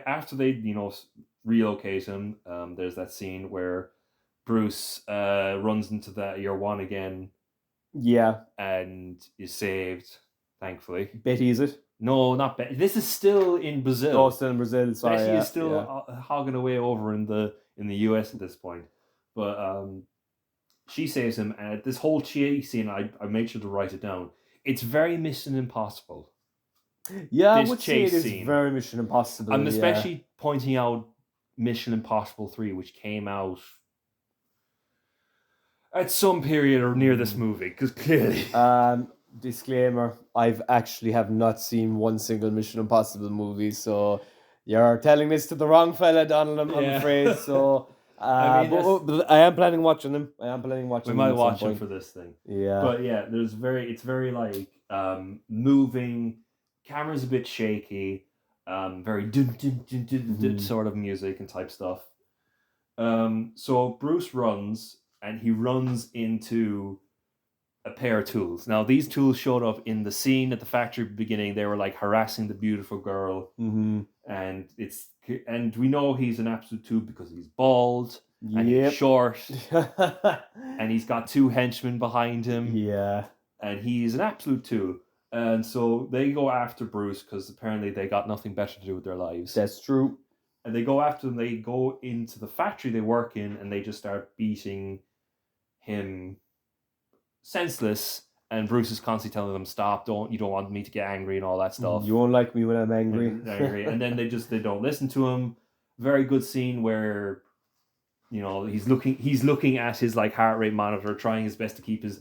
Speaker 2: after they relocate him. There's that scene where Bruce runs into the Year One again
Speaker 1: Yeah,
Speaker 2: and is saved, thankfully.
Speaker 1: Betty, is it?
Speaker 2: No, not Betty. This is still in Brazil.
Speaker 1: Oh, still in Brazil. Sorry,
Speaker 2: Betty
Speaker 1: yeah,
Speaker 2: is still
Speaker 1: yeah.
Speaker 2: hogging away over in the US at this point. But she saves him, and this whole chase scene, I made sure to write it down. It's very Mission Impossible.
Speaker 1: Yeah, I
Speaker 2: this
Speaker 1: would say it
Speaker 2: chase
Speaker 1: is
Speaker 2: scene.
Speaker 1: very Mission Impossible.
Speaker 2: I'm
Speaker 1: yeah.
Speaker 2: especially pointing out Mission Impossible 3, which came out at some period or near this movie, because clearly...
Speaker 1: disclaimer: I've actually have not seen one single Mission Impossible movie, so you're telling this to the wrong fella, Donald. I'm
Speaker 2: Yeah.
Speaker 1: afraid. So,
Speaker 2: I mean,
Speaker 1: but I am planning watching them. I am planning
Speaker 2: we
Speaker 1: watching
Speaker 2: might
Speaker 1: them at some
Speaker 2: watch him
Speaker 1: point.
Speaker 2: for this thing.
Speaker 1: Yeah,
Speaker 2: But yeah, it's very like moving. Camera's a bit shaky. Very dun, dun, dun, dun, dun, sort of music and type stuff. So Bruce runs and he runs into a pair of tools. Now these tools showed up in the scene at the factory beginning. They were like harassing the beautiful girl, and we know he's an absolute tool because he's bald and he's short, and he's got two henchmen behind him.
Speaker 1: Yeah,
Speaker 2: and he's an absolute tool. And so they go after Bruce because apparently they got nothing better to do with their lives.
Speaker 1: That's true.
Speaker 2: And they go after him. They go into the factory they work in, and they just start beating him senseless. And Bruce is constantly telling them, "Stop! You don't want me to get angry and all that stuff.
Speaker 1: You won't like me when I'm angry."
Speaker 2: And then they don't listen to him. Very good scene where, he's looking at his like heart rate monitor, trying his best to keep his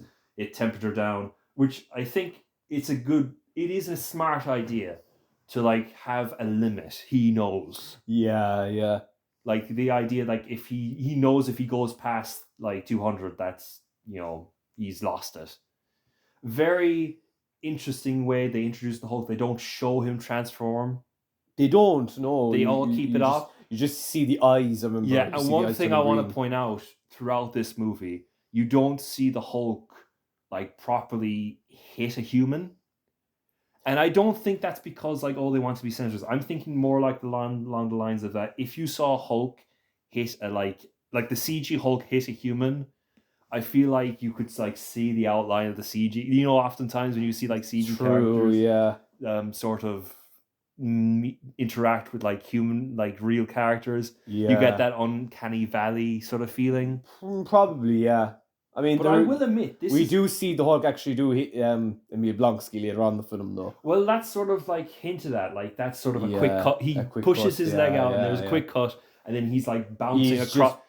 Speaker 2: temperature down. Which I think it is a smart idea to like have a limit. He knows.
Speaker 1: Yeah.
Speaker 2: Like the idea, like if he knows if he goes past like 200, that's he's lost it. Very interesting way they introduce the Hulk. They don't show him transform.
Speaker 1: They don't. No.
Speaker 2: They all keep it up.
Speaker 1: You just see the eyes. I remember.
Speaker 2: Yeah, and one thing I want to point out throughout this movie, you don't see the Hulk like properly hit a human. And I don't think that's because like, they want to be senators. I'm thinking more like along the lines of that. If you saw Hulk hit like the CG Hulk hit a human, I feel like you could like see the outline of the CG. Oftentimes when you see like CG characters, sort of interact with like human, like real characters, you get that uncanny valley sort of feeling.
Speaker 1: Probably, yeah. I mean,
Speaker 2: but I will admit,
Speaker 1: we do see the Hulk actually do Emil Blonsky later on in the film, though.
Speaker 2: Well, that's sort of like hinted at, like that's sort of a quick cut. He pushes his leg out, and there's a quick cut, and then he's like bouncing across.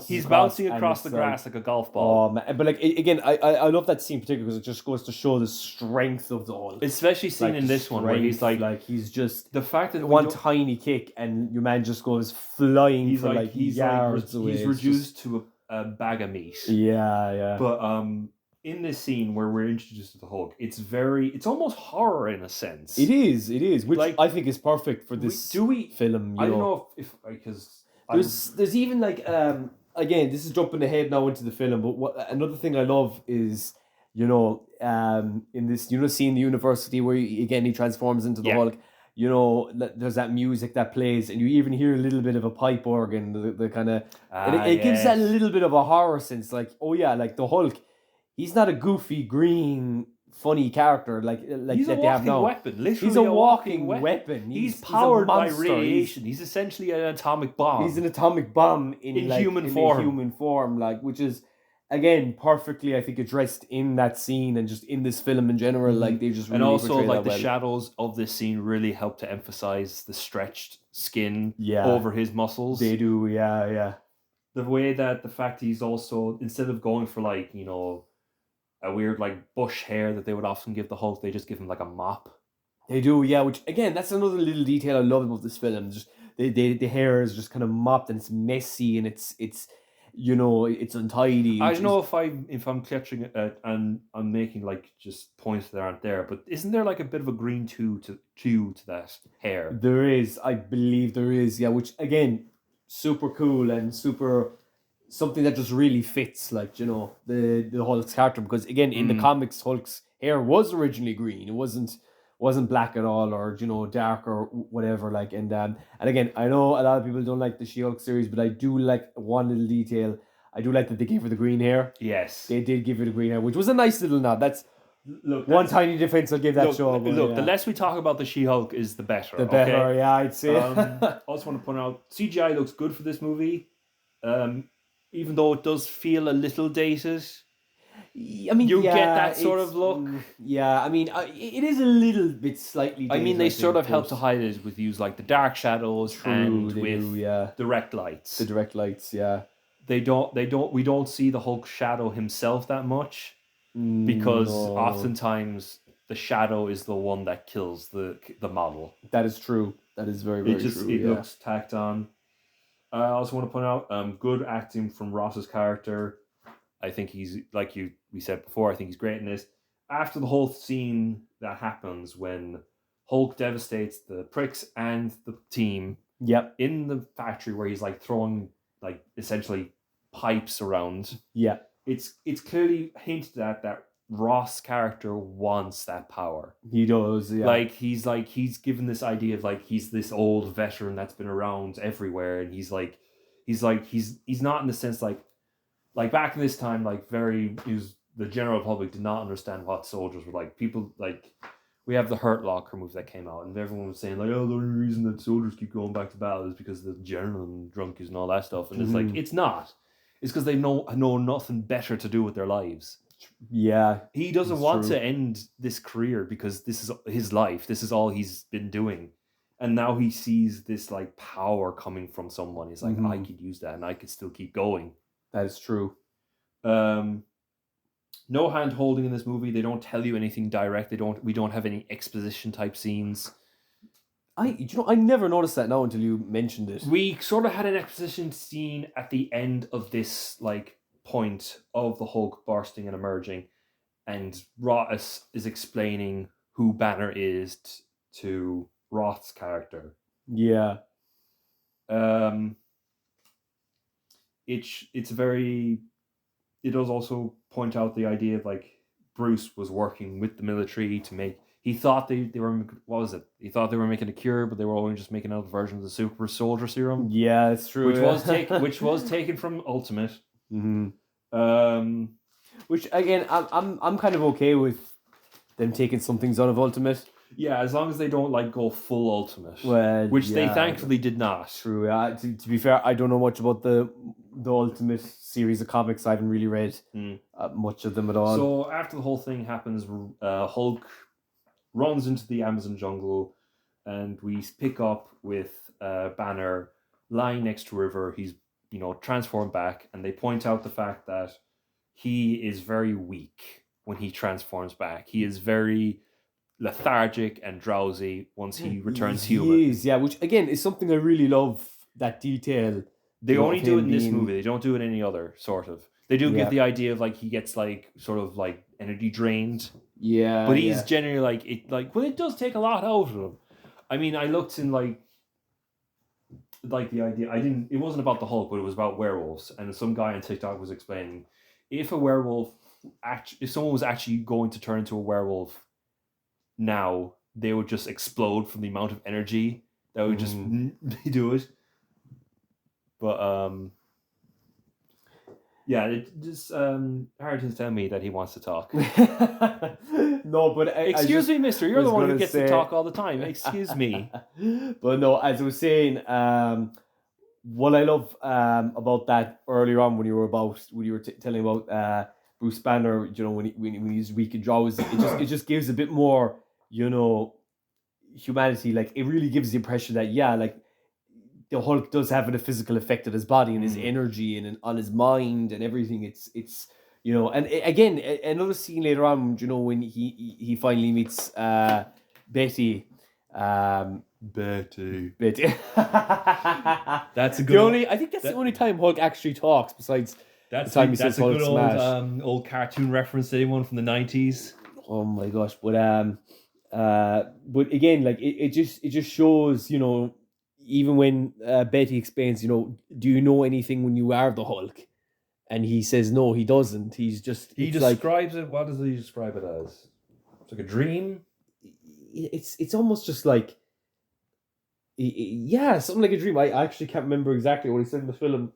Speaker 2: He's bouncing across the grass like a golf ball.
Speaker 1: Oh man! But like again, I love that scene particularly because it just goes to show the strength of the Hulk.
Speaker 2: Especially seen in this one where he's like
Speaker 1: he's just
Speaker 2: the fact that
Speaker 1: one tiny kick and your man just goes flying for like yards away.
Speaker 2: He's reduced to a bag of meat.
Speaker 1: Yeah.
Speaker 2: But in this scene where we're introduced to the Hulk, it's almost horror in a sense.
Speaker 1: It is, which like, I think is perfect for this film.
Speaker 2: I don't know if because
Speaker 1: there's even like again, this is jumping ahead now into the film, but another thing I love is in this seeing the university where he transforms into the Hulk. There's that music that plays, and you even hear a little bit of a pipe organ. The kind of it gives that little bit of a horror sense. Like, oh yeah, like the Hulk, he's not a goofy green funny character like
Speaker 2: he's
Speaker 1: that they have now.
Speaker 2: Literally
Speaker 1: he's a walking weapon.
Speaker 2: He's powered by radiation. He's essentially an atomic bomb.
Speaker 1: He's an atomic bomb in
Speaker 2: human
Speaker 1: form, like, which is again perfectly, I think, addressed in that scene and just in this film in general. Like they just really
Speaker 2: and also like the
Speaker 1: well.
Speaker 2: shadows of this scene really help to emphasize the stretched skin over his muscles.
Speaker 1: They do, yeah.
Speaker 2: The way that the fact he's also, instead of going for like a weird like bush hair that they would often give the Hulk, they just give him like a mop.
Speaker 1: They do, yeah. Which again, that's another little detail I love about this film. Just the hair is just kind of mopped and it's messy and it's untidy.
Speaker 2: I don't know if I'm catching it and I'm making like just points that aren't there, but isn't there like a bit of a green hue to that hair?
Speaker 1: There is, I believe there is, yeah. Which again, super cool and super something that just really fits, like the Hulk's character, because again in the comics, Hulk's hair was originally green. It wasn't black at all, or dark or whatever. Like and again, I know a lot of people don't like the She-Hulk series, but I do like one little detail. I do like that they gave her the green hair.
Speaker 2: Yes,
Speaker 1: they did give her the green hair, which was a nice little nod. That's one tiny defense I'll give that show. But,
Speaker 2: the less we talk about the She-Hulk is the better.
Speaker 1: The better, yeah, I'd say.
Speaker 2: I also want to point out CGI looks good for this movie, even though it does feel a little dated.
Speaker 1: I mean,
Speaker 2: you get that sort of look.
Speaker 1: Yeah, I mean, it is a little bit slightly dated,
Speaker 2: I mean, they sort of help to hide it with use like the dark shadows and with direct lights.
Speaker 1: The direct lights, yeah.
Speaker 2: We don't see the Hulk shadow himself that much. because
Speaker 1: No.
Speaker 2: oftentimes the shadow is the one that kills the model.
Speaker 1: That is true. That is very, very true.
Speaker 2: It looks tacked on. I also want to point out good acting from Ross's character. I think he's, like we said before, I think he's great in this. After the whole scene that happens when Hulk devastates the pricks and the team
Speaker 1: Yep.
Speaker 2: in the factory, where he's like throwing like essentially pipes around.
Speaker 1: Yeah.
Speaker 2: It's clearly hinted at that Ross character wants that power.
Speaker 1: He does, yeah.
Speaker 2: Like he's given this idea of like he's this old veteran that's been around everywhere, and he's not in the sense like back in this time, like the general public did not understand what soldiers were like. People like, we have the Hurt Locker movie that came out, and everyone was saying like, oh, the only reason that soldiers keep going back to battle is because the general and drunkies and all that stuff. And it's like, it's not. It's because they know nothing better to do with their lives.
Speaker 1: Yeah.
Speaker 2: He doesn't want to end this career because this is his life. This is all he's been doing. And now he sees this like power coming from someone. He's like, I could use that and I could still keep going.
Speaker 1: That is true.
Speaker 2: No hand holding in this movie. They don't tell you anything direct. We don't have any exposition type scenes.
Speaker 1: I never noticed that now until you mentioned it.
Speaker 2: We sort of had an exposition scene at the end of this like point of the Hulk bursting and emerging, and Ross is explaining who Banner is to Roth's character.
Speaker 1: Yeah.
Speaker 2: It's very. It does also point out the idea of like Bruce was working with the military to make. He thought they were, what was it? He thought they were making a cure, but they were only just making another version of the super soldier serum.
Speaker 1: Yeah, that's true.
Speaker 2: Which was taken from Ultimate.
Speaker 1: Mm-hmm. Which again, I'm kind of okay with them taking some things out of Ultimate.
Speaker 2: Yeah, as long as they don't like go full Ultimate.
Speaker 1: Well,
Speaker 2: which they thankfully did not.
Speaker 1: True. To be fair, I don't know much about the Ultimate series of comics. I haven't really read much of them at all.
Speaker 2: So after the whole thing happens, Hulk runs into the Amazon jungle, and we pick up with Banner lying next to a river. He's transformed back, and they point out the fact that he is very weak when he transforms back. He is very lethargic and drowsy once he returns human.
Speaker 1: He is, yeah, which again is something I really love, that detail.
Speaker 2: They only do it in this movie. They don't do it in any other sort of. They do give the idea of like he gets like sort of like energy drained.
Speaker 1: Yeah.
Speaker 2: But he's generally it does take a lot out of him. I mean, I looked in like the idea. It wasn't about the Hulk, but it was about werewolves. And some guy on TikTok was explaining if someone was actually going to turn into a werewolf now, they would just explode from the amount of energy that would just do it. But yeah, it just Harrington's telling me that he wants to talk.
Speaker 1: No, but
Speaker 2: excuse me, mister, you're the one who gets to talk all the time. Excuse me.
Speaker 1: But no, as I was saying, what I love about that earlier on when you were telling about Bruce Banner, when he's weak and drowsy, it just gives a bit more, humanity. Like it really gives the impression that like the Hulk does have a physical effect on his body and his energy and on his mind and everything. It's and again, another scene later on, when he finally meets Betty.
Speaker 2: Betty.
Speaker 1: That's a good. I think that's the only time Hulk actually talks. Besides,
Speaker 2: that's a good old cartoon reference to anyone from the 90s.
Speaker 1: Oh my gosh! But again, like it just shows, even when Betty explains, do you know anything when you are the Hulk? And he says no, he doesn't. He
Speaker 2: describes it. What does he describe it as? It's like a dream.
Speaker 1: It's almost just like, something like a dream. I actually can't remember exactly what he said in the film.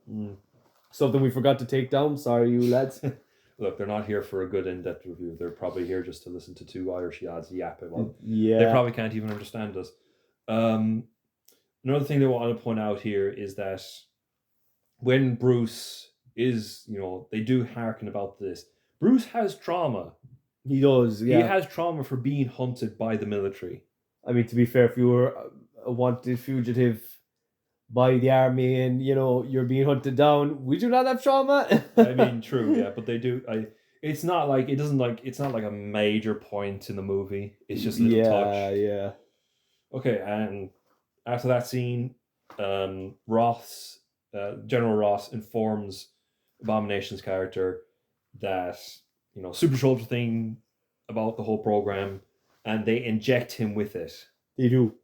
Speaker 1: Something we forgot to take down. Sorry, you lads.
Speaker 2: Look, they're not here for a good in-depth review. They're probably here just to listen to two Irish lads yap. They probably can't even understand us. Another thing they want to point out here is that when Bruce is, they do hearken about this. Bruce has trauma.
Speaker 1: He does, yeah.
Speaker 2: He has trauma for being hunted by the military.
Speaker 1: I mean, to be fair, if you were a wanted fugitive by the army and, you're being hunted down, we do not have trauma.
Speaker 2: I mean, true, yeah, but they do. It's not like it's not like a major point in the movie. It's just a little touch.
Speaker 1: Yeah.
Speaker 2: Okay, and after that scene, Ross, General Ross, informs Abomination's character that Super Soldier thing about the whole program, and they inject him with it.
Speaker 1: They do.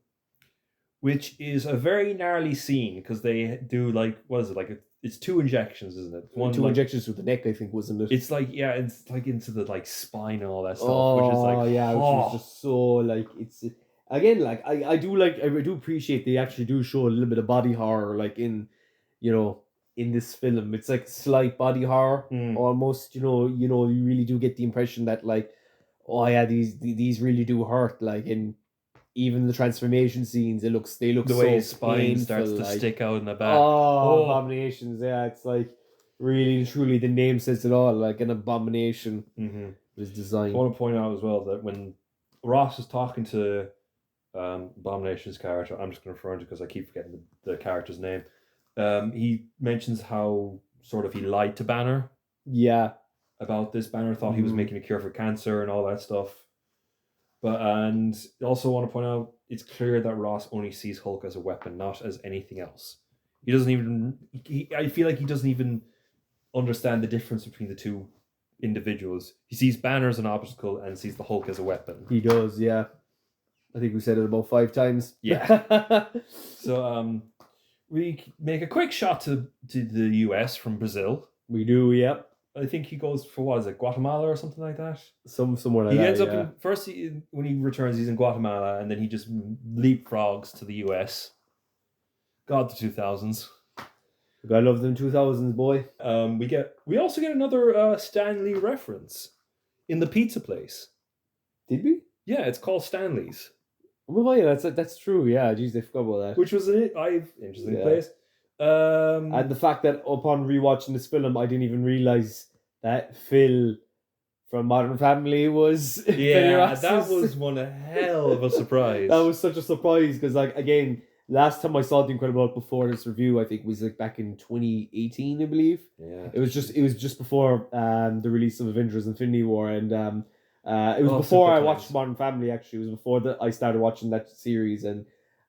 Speaker 2: Which is a very gnarly scene because they do like what is it like? It's 2 injections, isn't it?
Speaker 1: One, 2 injections through the neck, I think, wasn't it?
Speaker 2: It's like it's like into the like spine and all that stuff,
Speaker 1: which
Speaker 2: is like
Speaker 1: which was just so like it's again like I do appreciate they actually do show a little bit of body horror like in in this film. It's like slight body horror almost. You really do get the impression that like these really do hurt like in. Even the transformation scenes, they look the way
Speaker 2: so
Speaker 1: his spine
Speaker 2: painful,
Speaker 1: starts
Speaker 2: to stick out in the back.
Speaker 1: Abominations! Yeah, it's like really truly the name says it all. Like an abomination is designed.
Speaker 2: I want to point out as well that when Ross is talking to Abomination's character, I'm just going to refer to because I keep forgetting the character's name. He mentions how sort of he lied to Banner.
Speaker 1: Yeah.
Speaker 2: About this. Banner thought he was making a cure for cancer and all that stuff. And also want to point out, it's clear that Ross only sees Hulk as a weapon, not as anything else. He doesn't even. I feel like he doesn't even understand the difference between the 2 individuals. He sees Banner as an obstacle and sees the Hulk as a weapon.
Speaker 1: He does, yeah. I think we said it about 5 times.
Speaker 2: Yeah. So we make a quick shot to the US from Brazil.
Speaker 1: We do, yep.
Speaker 2: I think he goes for what is it, Guatemala or something like that.
Speaker 1: Somewhere like
Speaker 2: that.
Speaker 1: He
Speaker 2: ends up first when he returns, he's in Guatemala, and then he just leapfrogs to the US. God, the 2000s.
Speaker 1: I love them 2000s, boy.
Speaker 2: We also get another Stan Lee reference in the pizza place.
Speaker 1: Did we?
Speaker 2: Yeah, it's called Stanley's.
Speaker 1: Well, yeah, that's true. Yeah, geez, I forgot about that.
Speaker 2: Which was an interesting place.
Speaker 1: And the fact that upon rewatching this film, I didn't even realize that Phil from Modern Family was
Speaker 2: that was one hell of a surprise.
Speaker 1: That was such a surprise because, like, again, last time I saw The Incredible Hulk before this review, I think was like back in 2018, I believe.
Speaker 2: Yeah,
Speaker 1: it was just before the release of Avengers: Infinity War, and it was before I watched Modern Family. Actually, it was before that I started watching that series, and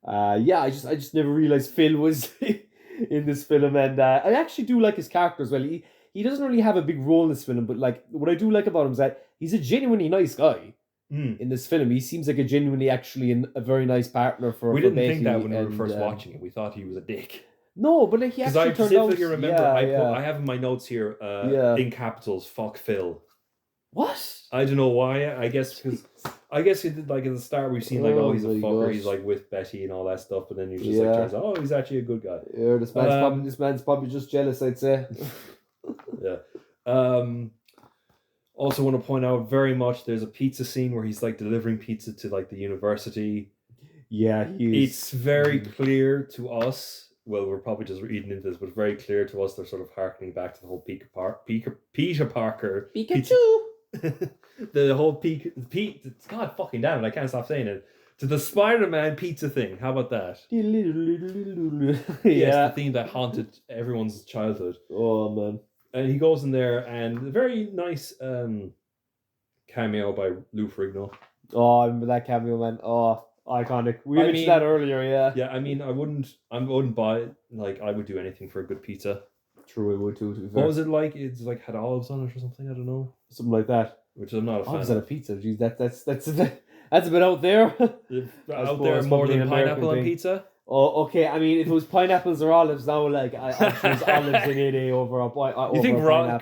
Speaker 1: I just never realized Phil was in this film, and I actually do like his character as well. He doesn't really have a big role in this film, but like what I do like about him is that he's a genuinely nice guy in this film. He seems like a genuinely a very nice partner for.
Speaker 2: We didn't
Speaker 1: Betty,
Speaker 2: think that when we were first watching it. We thought he was a dick.
Speaker 1: No, but like he actually turned out.
Speaker 2: Because I specifically remember, I have in my notes here in capitals, "fuck Phil."
Speaker 1: What?
Speaker 2: I don't know why. I guess he did like at the start we've seen like he's a fucker, he's like with Betty and all that stuff, but then you just like turns out he's actually a good guy.
Speaker 1: Yeah, this man's probably just jealous, I'd say.
Speaker 2: Yeah. Also want to point out very much there's a pizza scene where he's like delivering pizza to like the university.
Speaker 1: Yeah,
Speaker 2: it's very clear to us. Well, we're probably just reading into this, but very clear to us they're sort of harkening back to the whole Peter Parker
Speaker 1: Pikachu.
Speaker 2: The whole God fucking damn it, I can't stop saying it. To the Spider-Man pizza thing. How about that? Yes, the theme that haunted everyone's childhood.
Speaker 1: Oh man.
Speaker 2: And he goes in there and a very nice cameo by Lou Ferrigno.
Speaker 1: Oh, I remember that cameo, man. Oh, iconic. We mentioned that earlier, yeah.
Speaker 2: Yeah, I mean I wouldn't buy it. Like I would do anything for a good pizza.
Speaker 1: True, I would too.
Speaker 2: What was it like? It's like had olives on it or something. I don't know.
Speaker 1: Something like that.
Speaker 2: Which I'm not a fan.
Speaker 1: Olives on a pizza. Jeez, that's a bit out there.
Speaker 2: Out there more than pineapple on pizza.
Speaker 1: Oh, okay. I mean, if it was pineapples or olives, now like I choose olives in it over
Speaker 2: you think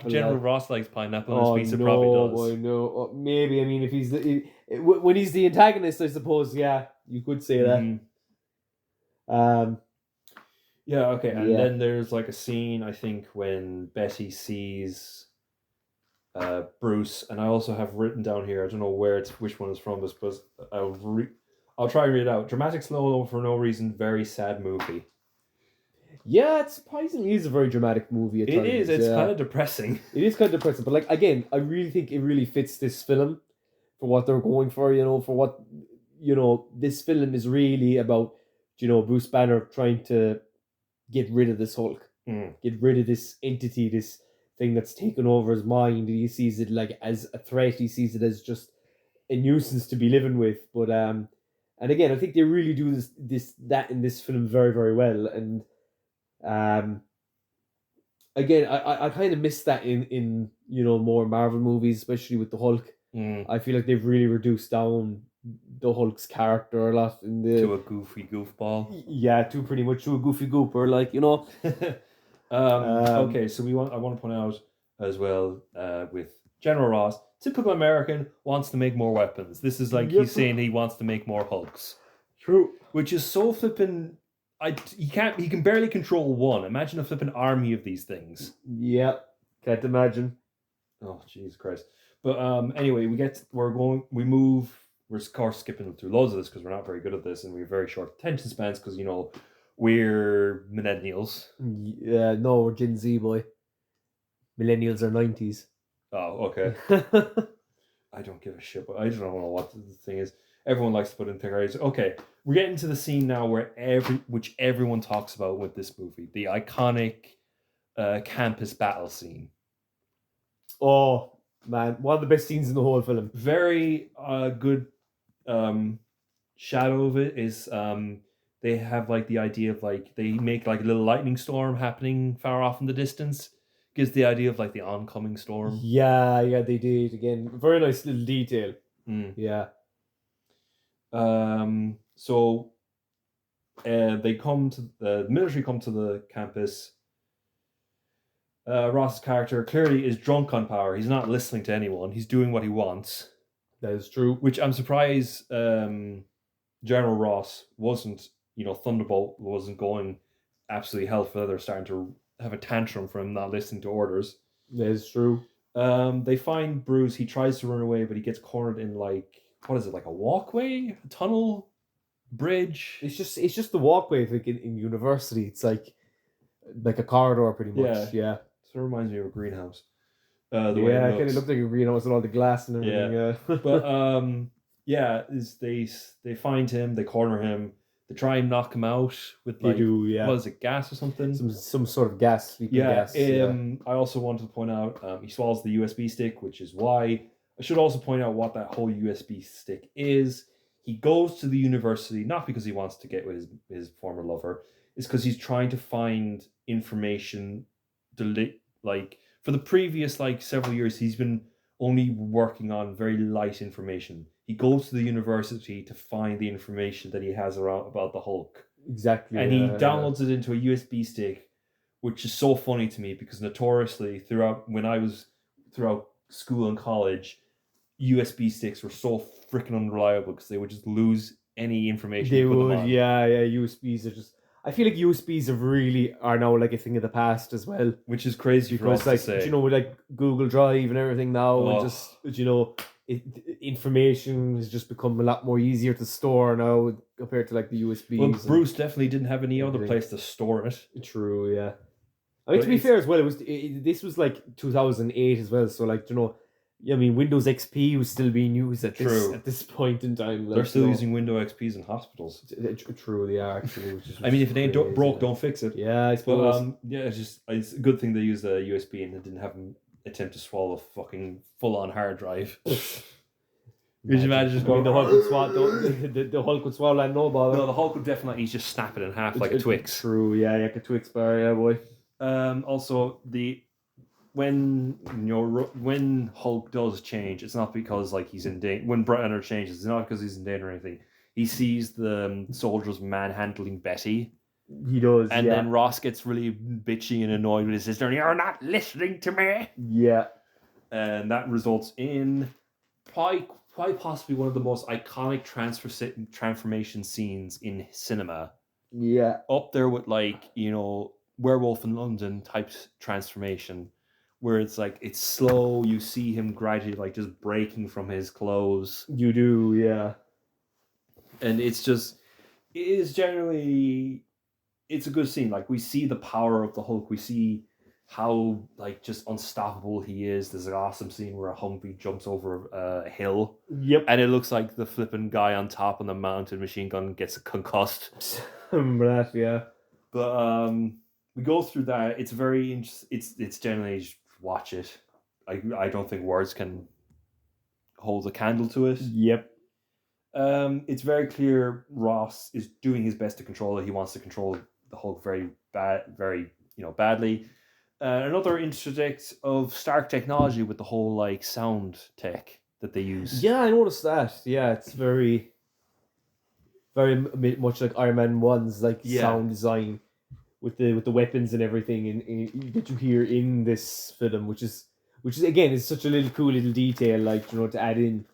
Speaker 2: General Ross likes pineapple on his pizza?
Speaker 1: No,
Speaker 2: probably does.
Speaker 1: Boy, no. Maybe. I mean, if he's when he's the antagonist, I suppose. Yeah, you could say that.
Speaker 2: Yeah, okay. And then there's like a scene, I think, when Betty sees Bruce, and I also have written down here, I don't know which one is from this, but I'll try and read it out. Dramatic slow for no reason, very sad movie.
Speaker 1: Yeah, it surprisingly is a very dramatic movie at times.
Speaker 2: It is, it's kind of depressing.
Speaker 1: It is kind of depressing, but like, again, I really think it really fits this film for what they're going for, for what, this film is really about, Bruce Banner trying to get rid of this Hulk, get rid of this entity, this thing that's taken over his mind. He sees it like as a threat. He sees it as just a nuisance to be living with. But and again, I think they really do that in this film very, very well. And um, again, I kind of miss that in more Marvel movies, especially with the Hulk. I feel like they've really reduced down the Hulk's character a lot in the
Speaker 2: To a goofy goofball.
Speaker 1: yeah, to pretty much to a goofy gooper,
Speaker 2: Okay, so I want to point out as well with General Ross, typical American, wants to make more weapons. This is like he's saying he wants to make more Hulks.
Speaker 1: True.
Speaker 2: Which is so flippin'. He can barely control one. Imagine a flippin' army of these things.
Speaker 1: Yeah, can't imagine.
Speaker 2: Oh, Jesus Christ. But anyway, we're of course skipping through loads of this because we're not very good at this and we have very short attention spans because, we're millennials.
Speaker 1: Yeah, no, we're Gen Z, boy. Millennials are 90s.
Speaker 2: Oh, okay. I don't give a shit, but I don't know what the thing is. Everyone likes to put in theories. Okay, we're getting to the scene now which everyone talks about with this movie, the iconic campus battle scene.
Speaker 1: Oh man, one of the best scenes in the whole film.
Speaker 2: Very good shadow of it is they have like the idea of like they make like a little lightning storm happening far off in the distance. Gives the idea of like the oncoming storm.
Speaker 1: Yeah, they did again. Very nice little detail. Yeah.
Speaker 2: So they come to the military come to the campus. Ross's character clearly is drunk on power. He's not listening to anyone. He's doing what he wants.
Speaker 1: That is true.
Speaker 2: Which I'm surprised General Ross wasn't, Thunderbolt wasn't going absolutely hell for leather, starting to have a tantrum for him not listening to orders.
Speaker 1: That is true.
Speaker 2: They find Bruce. He tries to run away, but he gets cornered in like a walkway, a tunnel, bridge.
Speaker 1: It's just the walkway. I think in university, it's like a corridor, pretty much. Yeah.
Speaker 2: So it reminds me of a greenhouse.
Speaker 1: It kind of looked like a greenhouse with all the glass and everything. Yeah.
Speaker 2: But they find him, they corner him, they try and knock him out with like what is it, gas or something?
Speaker 1: Some sort of gas. Gas.
Speaker 2: I also wanted to point out he swallows the USB stick, which is why I should also point out what that whole USB stick is. He goes to the university not because he wants to get with his former lover, it's because he's trying to find information. Like for the previous several years, he's been only working on very light information. He goes to the university to find the information that he has about the Hulk.
Speaker 1: Exactly.
Speaker 2: And he downloads it into a USB stick, which is so funny to me because notoriously throughout school and college, USB sticks were so freaking unreliable because they would just lose any information.
Speaker 1: They would, yeah. USBs are just. I feel like USBs are now like a thing of the past as well.
Speaker 2: Which is crazy for us to say.
Speaker 1: With like Google Drive and everything now, and just information has just become a lot more easier to store now compared to like the USBs.
Speaker 2: Well, Bruce definitely didn't have any other place to store it.
Speaker 1: True, yeah. I mean, to be fair as well, this was like 2008 as well, so Windows XP was still being used at this point in time.
Speaker 2: They're still using Windows XPs in hospitals.
Speaker 1: True, they are actually.
Speaker 2: If it ain't broke, don't fix it.
Speaker 1: Yeah, I suppose.
Speaker 2: But it's a good thing they used a USB and they didn't have an attempt to swallow a fucking full-on hard drive. Could you imagine just going?
Speaker 1: The Hulk would swallow. The Hulk would swallow that no bother.
Speaker 2: No, the Hulk would definitely just snap it in half like a Twix.
Speaker 1: True, yeah, like a Twix bar, yeah, boy.
Speaker 2: Also, when Hulk does change, it's not because he's in danger. When Brenner changes, it's not because he's in danger or anything. He sees the soldiers manhandling Betty.
Speaker 1: He does,
Speaker 2: and then Ross gets really bitchy and annoyed with his sister. You're not listening to me.
Speaker 1: Yeah,
Speaker 2: and that results in probably possibly one of the most iconic transformation scenes in cinema.
Speaker 1: Yeah,
Speaker 2: up there with Werewolf in London type transformation, where it's it's slow. You see him gradually just breaking from his clothes.
Speaker 1: You do, yeah.
Speaker 2: And it is generally, it's a good scene. We see the power of the Hulk. We see how just unstoppable he is. There's an awesome scene where a Humvee jumps over a hill.
Speaker 1: Yep.
Speaker 2: And it looks like the flipping guy on top of the mounted machine gun gets concussed.
Speaker 1: Remember that, yeah.
Speaker 2: But we go through that. It's very it's generally watch it. I don't think words can hold a candle to it.
Speaker 1: Yep.
Speaker 2: It's very clear Ross is doing his best to control it. He wants to control the Hulk very badly. Another interdict of Stark technology with the whole like sound tech that they use.
Speaker 1: Yeah, I noticed that. Yeah, it's very much like Iron Man 1's like sound design with the weapons and everything in that you hear in this film, which is again is such a little cool little detail, like, you know, to add in.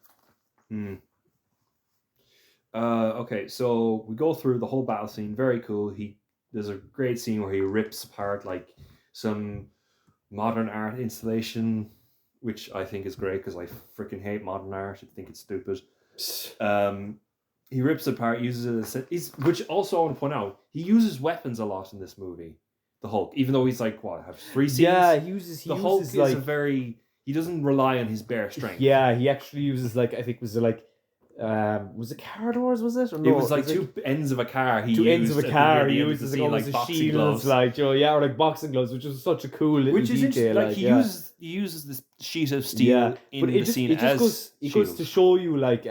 Speaker 2: Okay, so we go through the whole battle scene. Very cool. There's a great scene where he rips apart like some modern art installation, which I think is great because I freaking hate modern art. I think it's stupid. He rips it apart, uses it as which also I want to point out, he uses weapons a lot in this movie. The Hulk, even though he's like have 3 scenes.
Speaker 1: Yeah, he uses
Speaker 2: Hulk is
Speaker 1: like
Speaker 2: he doesn't rely on his bare strength.
Speaker 1: Yeah, he actually uses like, I think was it car doors, was it? Or no,
Speaker 2: it was like two ends of a car. He uses
Speaker 1: like almost a shields, gloves. Like, you know, yeah, or like boxing gloves, which is such a cool little detail.
Speaker 2: Like he uses this sheet of steel in the scene
Speaker 1: it goes to show you like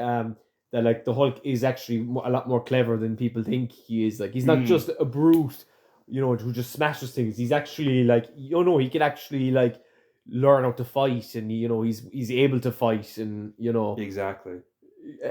Speaker 1: that like the Hulk is actually a lot more clever than people think he is. Like, he's not just a brute, you know, who just smashes things. He's actually like, you know, he can actually like learn how to fight, and, you know, he's able to fight, and, you know,
Speaker 2: exactly.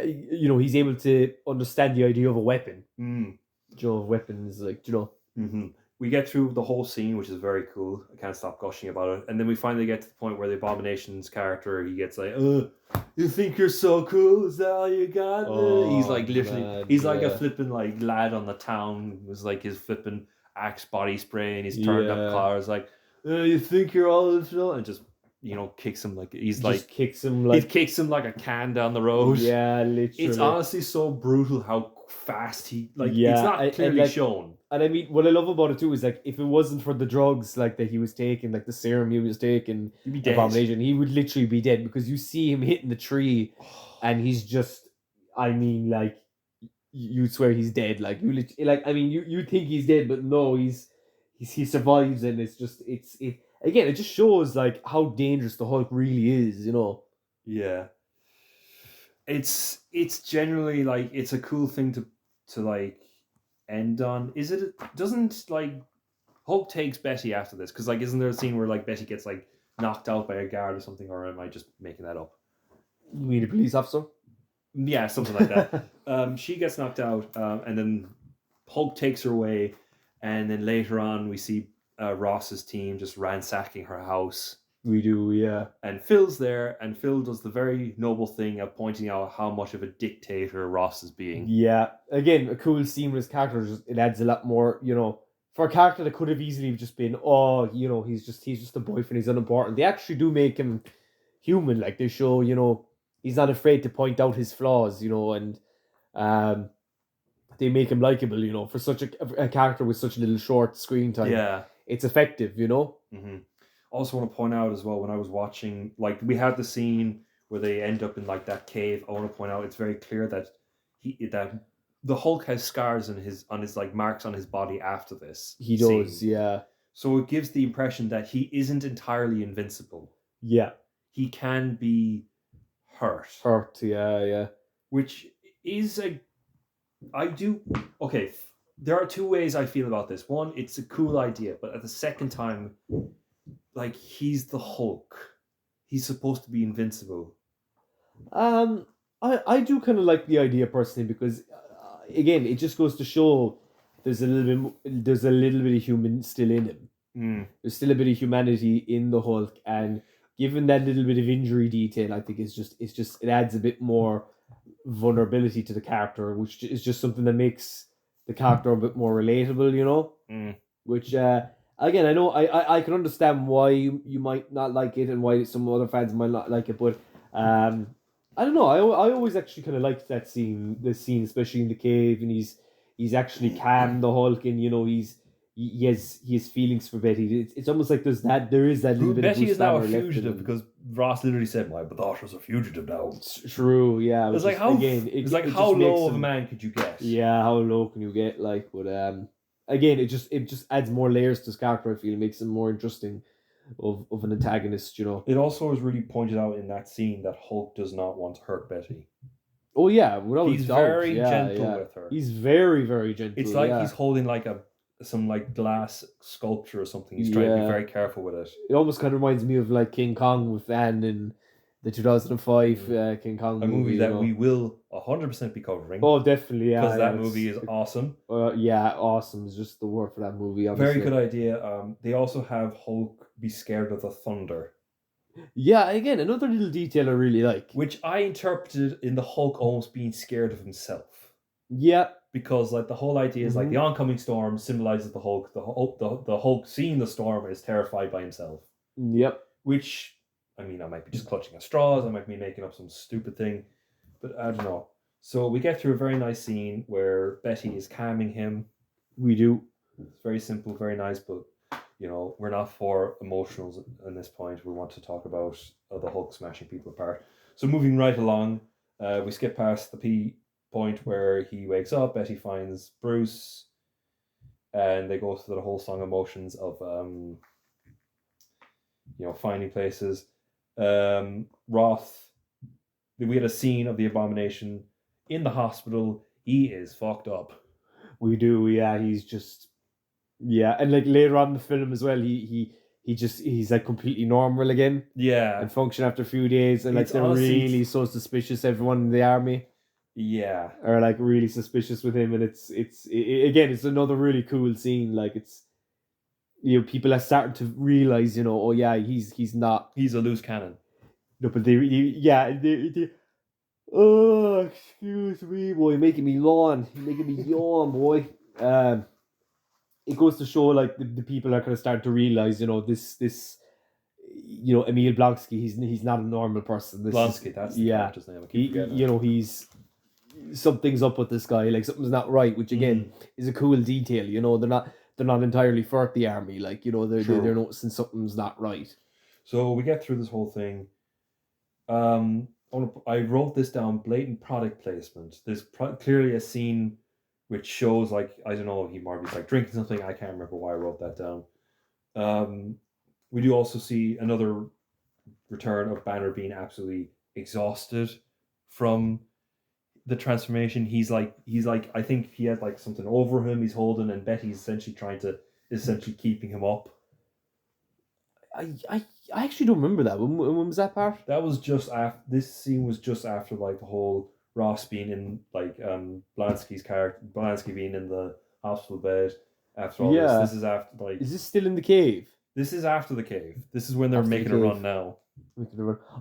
Speaker 1: You know, he's able to understand the idea of a weapon. You know, weapons, like, you know.
Speaker 2: We get through the whole scene, which is very cool. I can't stop gushing about it. And then we finally get to the point where the Abomination's character, he gets like, you think you're so cool? Is that all you got? He's like literally, like a flipping like lad on the town. It was like his flipping Axe body spray and his turned up collars. Like, you think you're all this? And just, you know, kicks him like he kicks him like a can down the road.
Speaker 1: Yeah, literally.
Speaker 2: It's honestly so brutal how fast he it's not clearly shown.
Speaker 1: And I mean, what I love about it too is like, if it wasn't for the drugs like that he was taking, like the serum he was taking,
Speaker 2: he'd be dead.
Speaker 1: Abomination, he would literally be dead, because you see him hitting the tree, and he's just, I mean, like, you'd swear he's dead. Like, you think he's dead, but no, he survives, and it's just again, it just shows like how dangerous the Hulk really is, you know.
Speaker 2: Yeah. It's generally like, it's a cool thing to like end on. Is it? Doesn't like Hulk takes Betty after this? Because like, isn't there a scene where like Betty gets like knocked out by a guard or something? Or am I just making that up?
Speaker 1: You mean a police officer?
Speaker 2: Yeah, something like that. She gets knocked out, and then Hulk takes her away, and then later on we see Ross's team just ransacking her house.
Speaker 1: We do, yeah.
Speaker 2: And Phil's there, and Phil does the very noble thing of pointing out how much of a dictator Ross is being.
Speaker 1: Yeah, again, a cool scene with his character. It adds a lot more, you know, for a character that could have easily just been, you know, he's just a boyfriend, he's unimportant. They actually do make him human. Like, they show, you know, he's not afraid to point out his flaws, you know, and they make him likable, you know, for such a character with such little short screen time.
Speaker 2: Yeah.
Speaker 1: It's effective, you know?
Speaker 2: Also want to point out as well, when I was watching, like, we had the scene where they end up in like that cave. I want to point out, it's very clear that that the Hulk has scars on his like marks on his body after this.
Speaker 1: He does, yeah.
Speaker 2: So it gives the impression that he isn't entirely invincible.
Speaker 1: Yeah.
Speaker 2: He can be hurt.
Speaker 1: Yeah.
Speaker 2: Which is okay, there are two ways I feel about this. One, it's a cool idea, but at the second time, like, he's the Hulk. He's supposed to be invincible.
Speaker 1: I do kind of like the idea personally, because again, it just goes to show there's a little bit of human still in him. There's still a bit of humanity in the Hulk, and given that little bit of injury detail, I think it adds a bit more vulnerability to the character, which is just something that makes the character a bit more relatable, you know. Which again, I know I can understand why you might not like it, and why some other fans might not like it, but I don't know. I always actually kind of liked that scene, especially in the cave, and he's actually calmed the Hulk, and, you know, he has feelings for Betty. It's almost like there is that little bit of
Speaker 2: Betty is now a fugitive, because Ross literally said, "My daughter's a fugitive now."
Speaker 1: It's true, yeah.
Speaker 2: It's like, how low of a man could you get?
Speaker 1: Yeah, how low can you get? Like, but again, it just adds more layers to his character. I feel, it makes him more interesting. of an antagonist, you know.
Speaker 2: It also is really pointed out in that scene that Hulk does not want to hurt Betty.
Speaker 1: Oh yeah, without
Speaker 2: He's
Speaker 1: a doubt.
Speaker 2: very
Speaker 1: Yeah,
Speaker 2: gentle
Speaker 1: yeah.
Speaker 2: with her.
Speaker 1: He's very, very gentle.
Speaker 2: It's like
Speaker 1: yeah.
Speaker 2: he's holding like some like glass sculpture or something. He's trying to be
Speaker 1: Yeah.
Speaker 2: very careful with it.
Speaker 1: It almost kind of reminds me of like King Kong with Anne in the 2005 King Kong
Speaker 2: A movie that
Speaker 1: you know.
Speaker 2: we will 100% be covering.
Speaker 1: Oh, definitely, yeah.
Speaker 2: Because that
Speaker 1: it's-
Speaker 2: movie is awesome.
Speaker 1: Yeah, awesome is just the word for that movie. Honestly.
Speaker 2: Very good idea. They also have Hulk be scared of the thunder,
Speaker 1: Yeah, again, another little detail I really like.
Speaker 2: which I interpreted in the Hulk almost being scared of himself.
Speaker 1: Yeah,
Speaker 2: Because like the whole idea is like the oncoming storm symbolizes the Hulk. The Hulk seeing the storm is terrified by himself.
Speaker 1: yep.
Speaker 2: Which, I mean, I might be just clutching at straws. I might be making up some stupid thing, but I don't know. So we get through a very nice scene where Betty is calming him.
Speaker 1: We do.
Speaker 2: It's very simple, very nice, but you know, we're not for emotionals at this point. We want to talk about the Hulk smashing people apart. So moving right along, we skip past the point where he wakes up. Betty finds Bruce, and they go through the whole song emotions of finding places. Roth, we had a scene of the Abomination in the hospital. He is fucked up.
Speaker 1: We do, yeah. He's just, yeah, and like later on in the film as well, he's like completely normal again.
Speaker 2: Yeah,
Speaker 1: and function after a few days, and like
Speaker 2: It's
Speaker 1: they're
Speaker 2: honestly-
Speaker 1: really so suspicious. Everyone in the army
Speaker 2: yeah.
Speaker 1: are like really suspicious with him, and again, it's another really cool scene. Like it's, people are starting to realize, oh yeah, he's not.
Speaker 2: He's a loose cannon.
Speaker 1: No, but they oh, excuse me, boy, you're making me yawn. You're making me yawn, boy. It goes to show like the people are kind of starting to realize, this Emil Blonsky, he's not a normal person.
Speaker 2: Blonsky, that's the character's name. I keep forgetting.
Speaker 1: He's something's up with this guy. Like something's not right, which again is a cool detail. They're not entirely for the army. Like they're
Speaker 2: True.
Speaker 1: they're noticing something's not right.
Speaker 2: So we get through this whole thing. I wrote this down: blatant product placement. There's clearly a scene which shows, like, I don't know, he might be like drinking something. I can't remember why I wrote that down. We do also see another return of Banner being absolutely exhausted from the transformation. He's like I think he had like something over him he's holding, and Betty's essentially keeping him up.
Speaker 1: I actually don't remember that. When was that part?
Speaker 2: That was just after, this scene was just after like the whole Ross being in like Blansky's character, Blansky being in the hospital bed after all this. This is after like.
Speaker 1: Is this still in the cave?
Speaker 2: This is after the cave. This is when they're
Speaker 1: After the
Speaker 2: making a
Speaker 1: cave.
Speaker 2: run now.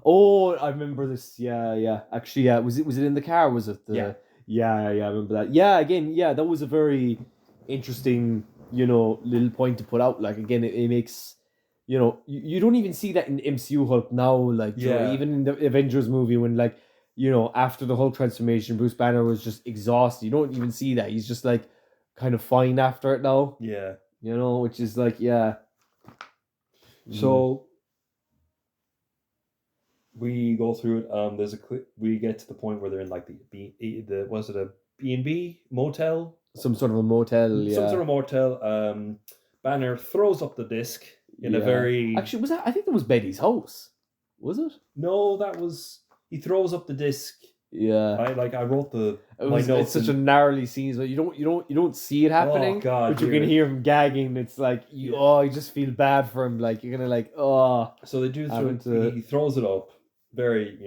Speaker 1: Oh, I remember this. Yeah. Actually, yeah. Was it in the car? Was it?
Speaker 2: Yeah.
Speaker 1: Yeah. I remember that. Yeah. Again, yeah. That was a very interesting, little point to put out. Like again, it makes, you don't even see that in MCU Hulk now. Like, even in the Avengers movie when like, after the Hulk transformation, Bruce Banner was just exhausted. You don't even see that. He's just like kind of fine after it now.
Speaker 2: Yeah.
Speaker 1: Which is like, yeah.
Speaker 2: So we go through it. We get to the point where they're in like was it a B&B motel?
Speaker 1: Some sort of a motel, yeah.
Speaker 2: Some sort of motel. Banner throws up the disc in a very.
Speaker 1: Actually, was that? I think that was Betty's house. Was it?
Speaker 2: No, that was. He throws up the disc.
Speaker 1: Yeah.
Speaker 2: I wrote
Speaker 1: my notes. It's such a gnarly scene, but you don't see it happening.
Speaker 2: Oh God!
Speaker 1: But you can hear him gagging. It's like you just feel bad for him. Like you're gonna like
Speaker 2: So they do. He throws it up. Very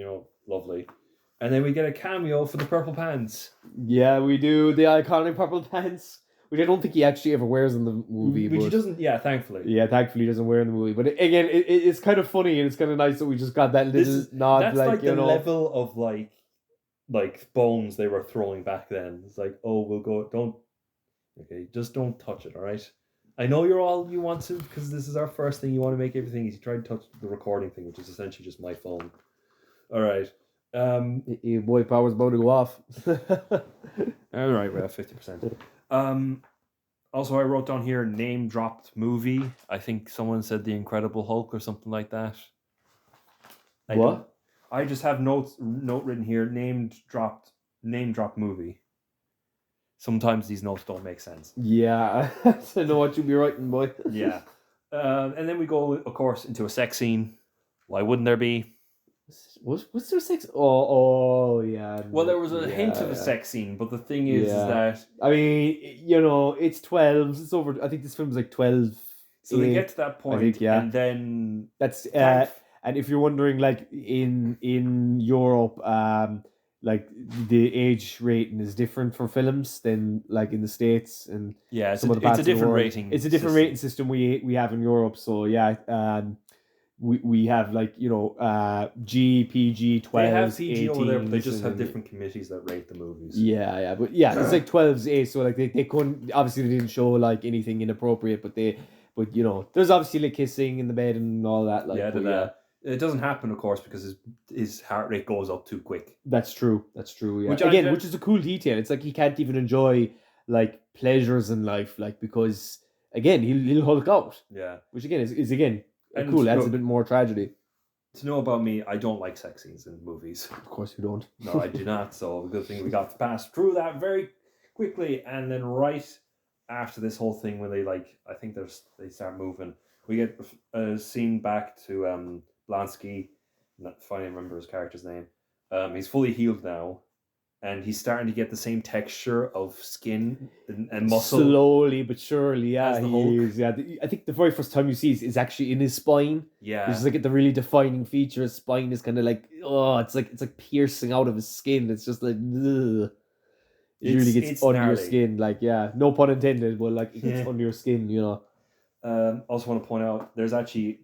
Speaker 2: lovely, and then we get a cameo for the purple pants.
Speaker 1: Yeah, we do the iconic purple pants, which I don't think he actually ever wears in the movie.
Speaker 2: Which he doesn't. Yeah, thankfully.
Speaker 1: Yeah, thankfully he doesn't wear in the movie. But again, it's kind of funny and it's kind of nice that we just got that little nod.
Speaker 2: That's like the level of like bones they were throwing back then. It's like, oh, we'll go. Just don't touch it. All right. I know you want to, because this is our first thing. You want to make everything easy. Try to touch the recording thing, which is essentially just my phone. All right.
Speaker 1: Your boy power's about to go off.
Speaker 2: All right, we're at 50%. Also, I wrote down here name dropped movie. I think someone said The Incredible Hulk or something like that. I just have note written here. Name drop movie. Sometimes these notes don't make sense.
Speaker 1: Yeah, I know what you'll be writing, boy.
Speaker 2: Yeah. And then we go, of course, into a sex scene. Why wouldn't there be?
Speaker 1: What's their sex? Oh yeah.
Speaker 2: Well, there was a hint of a
Speaker 1: yeah.
Speaker 2: sex scene, but the thing is that
Speaker 1: I mean, it's 12. It's over. I think this film's like 12.
Speaker 2: so they get to that point,
Speaker 1: think, yeah.
Speaker 2: and then
Speaker 1: That's and if you're wondering, like in Europe, like the age rating is different for films than like in the States and
Speaker 2: yeah,
Speaker 1: some of the
Speaker 2: it's
Speaker 1: parts
Speaker 2: a
Speaker 1: of the
Speaker 2: different
Speaker 1: world.
Speaker 2: rating.
Speaker 1: It's a different rating system we have in Europe. So yeah, we have like G, PG, 12.
Speaker 2: They have PG over there, but they
Speaker 1: 18s,
Speaker 2: just
Speaker 1: and
Speaker 2: have
Speaker 1: then-
Speaker 2: different committees that rate the movies.
Speaker 1: Yeah, but yeah, it's like 12's A, so like they couldn't, obviously they didn't show like anything inappropriate, but there's obviously like kissing in the bed and all that. Like,
Speaker 2: yeah, it doesn't happen, of course, because his heart rate goes up too quick.
Speaker 1: That's true. Yeah.
Speaker 2: Which
Speaker 1: Which is a cool detail. It's like he can't even enjoy like pleasures in life, like because again he'll Hulk out.
Speaker 2: Yeah,
Speaker 1: Which again is again
Speaker 2: And
Speaker 1: cool. Adds
Speaker 2: look-
Speaker 1: a bit more tragedy.
Speaker 2: To know about me, I don't like sex scenes in movies.
Speaker 1: Of course you don't.
Speaker 2: No, I do not. So good thing we got to pass through that very quickly, and then right after this whole thing, when I think they start moving, we get a scene back to Blonsky. Not finally remember his character's name. He's fully healed now, and he's starting to get the same texture of skin and muscle.
Speaker 1: Slowly but surely, yeah,
Speaker 2: As the
Speaker 1: he
Speaker 2: Hulk.
Speaker 1: is. Yeah, I think the very first time you see is actually in his spine.
Speaker 2: Yeah,
Speaker 1: Which is like the really defining feature. His spine is kind of like it's like piercing out of his skin. It's just like ugh. It really gets
Speaker 2: it's
Speaker 1: under your
Speaker 2: gnarly.
Speaker 1: skin. Like no pun intended, but like it gets
Speaker 2: Yeah.
Speaker 1: under your skin.
Speaker 2: Also want to point out, there's actually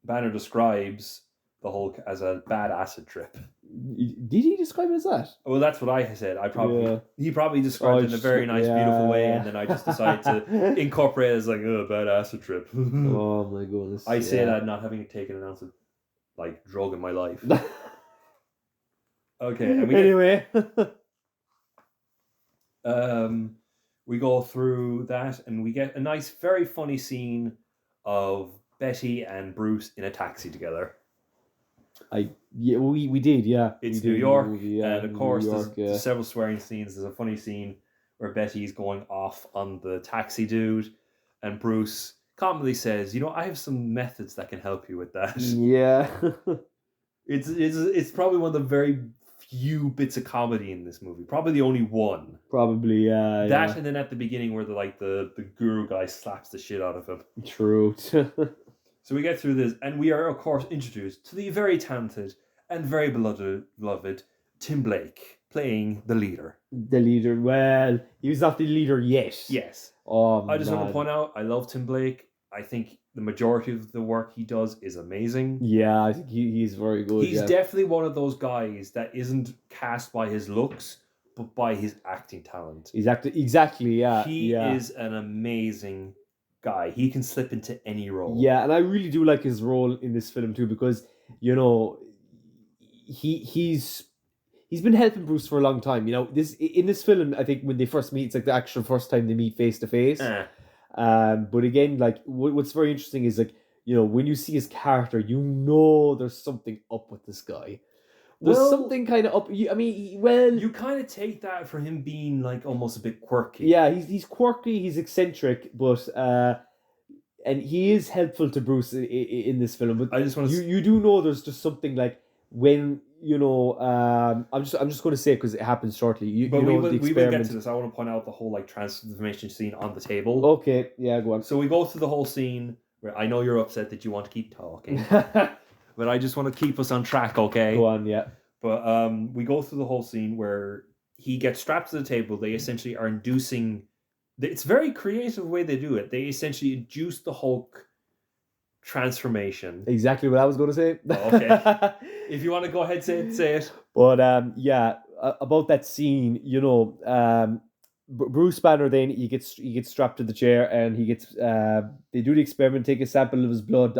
Speaker 2: Banner describes the Hulk as a bad acid trip.
Speaker 1: Did he describe it as that?
Speaker 2: Well, that's what I said.
Speaker 1: Yeah.
Speaker 2: He probably described it in a very nice, beautiful way,
Speaker 1: yeah.
Speaker 2: and then I just decided to incorporate it as like, bad acid trip.
Speaker 1: Oh my goodness!
Speaker 2: I say
Speaker 1: yeah.
Speaker 2: that not having taken an ounce of like drug in my life. Okay, and
Speaker 1: Anyway,
Speaker 2: we go through that, and we get a nice, very funny scene of Betty and Bruce in a taxi together.
Speaker 1: we did, yeah.
Speaker 2: It's
Speaker 1: We
Speaker 2: New
Speaker 1: did in the
Speaker 2: York,
Speaker 1: movie, yeah,
Speaker 2: and of
Speaker 1: New
Speaker 2: course,
Speaker 1: York,
Speaker 2: there's several swearing scenes. There's a funny scene where Betty's going off on the taxi dude, and Bruce calmly says, I have some methods that can help you with that.
Speaker 1: yeah.
Speaker 2: It's probably one of the very few bits of comedy in this movie. Probably the only one.
Speaker 1: Probably, yeah.
Speaker 2: That, and then at the beginning where the guru guy slaps the shit out of him.
Speaker 1: True.
Speaker 2: So we get through this, and we are, of course, introduced to the very talented and very beloved Tim Blake, playing the leader.
Speaker 1: The leader. Well, he was not the leader yet.
Speaker 2: Yes.
Speaker 1: Oh,
Speaker 2: I just want to
Speaker 1: man.
Speaker 2: point out, I love Tim Blake. I think the majority of the work he does is amazing.
Speaker 1: Yeah, I think he's very good.
Speaker 2: He's definitely one of those guys that isn't cast by his looks, but by his acting talent.
Speaker 1: Exactly, yeah.
Speaker 2: He
Speaker 1: yeah.
Speaker 2: is an amazing guy. He can slip into any role.
Speaker 1: Yeah, and I really do like his role in this film too, because he's been helping Bruce for a long time. In this film, I think when they first meet, it's like the actual first time they meet face to face. But again, like what's very interesting is like when you see his character, there's something up with this guy. There's something kind of up.
Speaker 2: You kind of take that for him being like almost a bit quirky.
Speaker 1: Yeah, he's quirky, he's eccentric, but and he is helpful to Bruce in this film. But
Speaker 2: I just want to.
Speaker 1: You do know there's just something like when I'm just going to say it because it happens shortly.
Speaker 2: We will get to this. I want to point out the whole like transformation scene on the table.
Speaker 1: Okay, yeah, go on.
Speaker 2: So we go through the whole scene where I know you're upset that you want to keep talking, but I just want to keep us on track, okay?
Speaker 1: Go on, yeah.
Speaker 2: But we go through the whole scene where he gets strapped to the table. They essentially are inducing. It's a very creative way they do it. They essentially induce the Hulk transformation.
Speaker 1: Exactly what I was going to say.
Speaker 2: Oh, okay. If you want to go ahead, say it.
Speaker 1: But yeah, about that scene, Bruce Banner then he gets strapped to the chair and he gets they do the experiment, take a sample of his blood.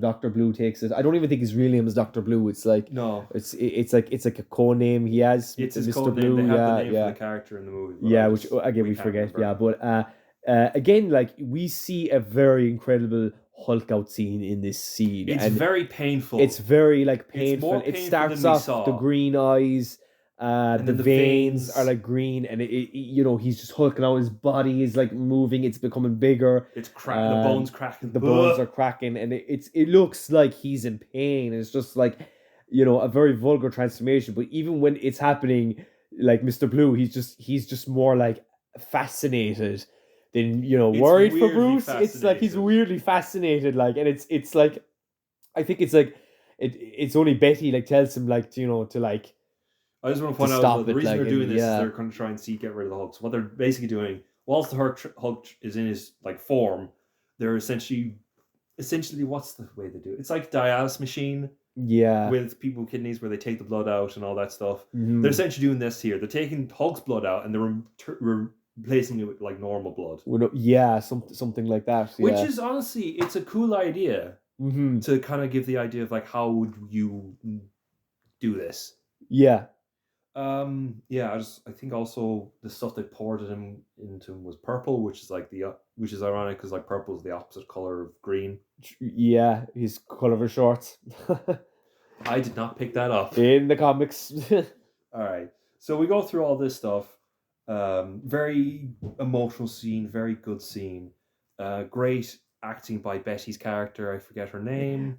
Speaker 1: Dr. Blue takes it. I don't even think his real name is Dr. Blue. It's like it's like a code name he has.
Speaker 2: It's his
Speaker 1: Mr.
Speaker 2: code
Speaker 1: Blue.
Speaker 2: name. They have the name
Speaker 1: yeah.
Speaker 2: for the character in the movie.
Speaker 1: Yeah, which again we forget. Remember. Yeah, but again, like we see a very incredible Hulk out scene in this scene.
Speaker 2: It's very painful.
Speaker 1: It's very like painful.
Speaker 2: It's more
Speaker 1: it
Speaker 2: painful
Speaker 1: starts
Speaker 2: than we
Speaker 1: off
Speaker 2: saw.
Speaker 1: the green eyes.
Speaker 2: And
Speaker 1: The
Speaker 2: then the
Speaker 1: veins are
Speaker 2: veins-
Speaker 1: like green, and you know, he's just hulking out. His body is like moving. It's becoming bigger.
Speaker 2: It's the bones cracking.
Speaker 1: The bones are cracking, and it looks like he's in pain. It's just like, you know, a very vulgar transformation. But even when it's happening, like Mr. Blue, he's just more like fascinated than, you know,
Speaker 2: It's
Speaker 1: worried for
Speaker 2: weirdly
Speaker 1: Bruce. It's like he's
Speaker 2: fascinated.
Speaker 1: weirdly fascinated, like, and it's like, I think it's like it's only Betty like tells him like to, you know, to like
Speaker 2: I just want to
Speaker 1: to
Speaker 2: point out
Speaker 1: stop
Speaker 2: that the
Speaker 1: it,
Speaker 2: reason
Speaker 1: like,
Speaker 2: they're doing
Speaker 1: and
Speaker 2: this is
Speaker 1: yeah.
Speaker 2: they're going to try and get rid of the Hulk. So what they're basically doing, whilst the Hulk is in his like form, they're essentially what's the way they do it? It's like dialysis machine
Speaker 1: Yeah.
Speaker 2: with people with kidneys where they take the blood out and all that stuff.
Speaker 1: Mhm.
Speaker 2: They're essentially doing this here. They're taking Hulk's blood out and they're replacing it with like normal blood,
Speaker 1: Yeah, something like that.
Speaker 2: which
Speaker 1: Yeah.
Speaker 2: is honestly it's a cool idea
Speaker 1: Hmm.
Speaker 2: to kind of give the idea of like how would you do this.
Speaker 1: Yeah.
Speaker 2: Yeah, I think also the stuff they poured into him was purple, which is like which is ironic because like purple is the opposite color of green.
Speaker 1: Yeah, his color of his shorts
Speaker 2: I did not pick that up.
Speaker 1: in the comics.
Speaker 2: All right, so we go through all this stuff. Very emotional scene, very good scene. Great acting by Betty's character. I forget her name.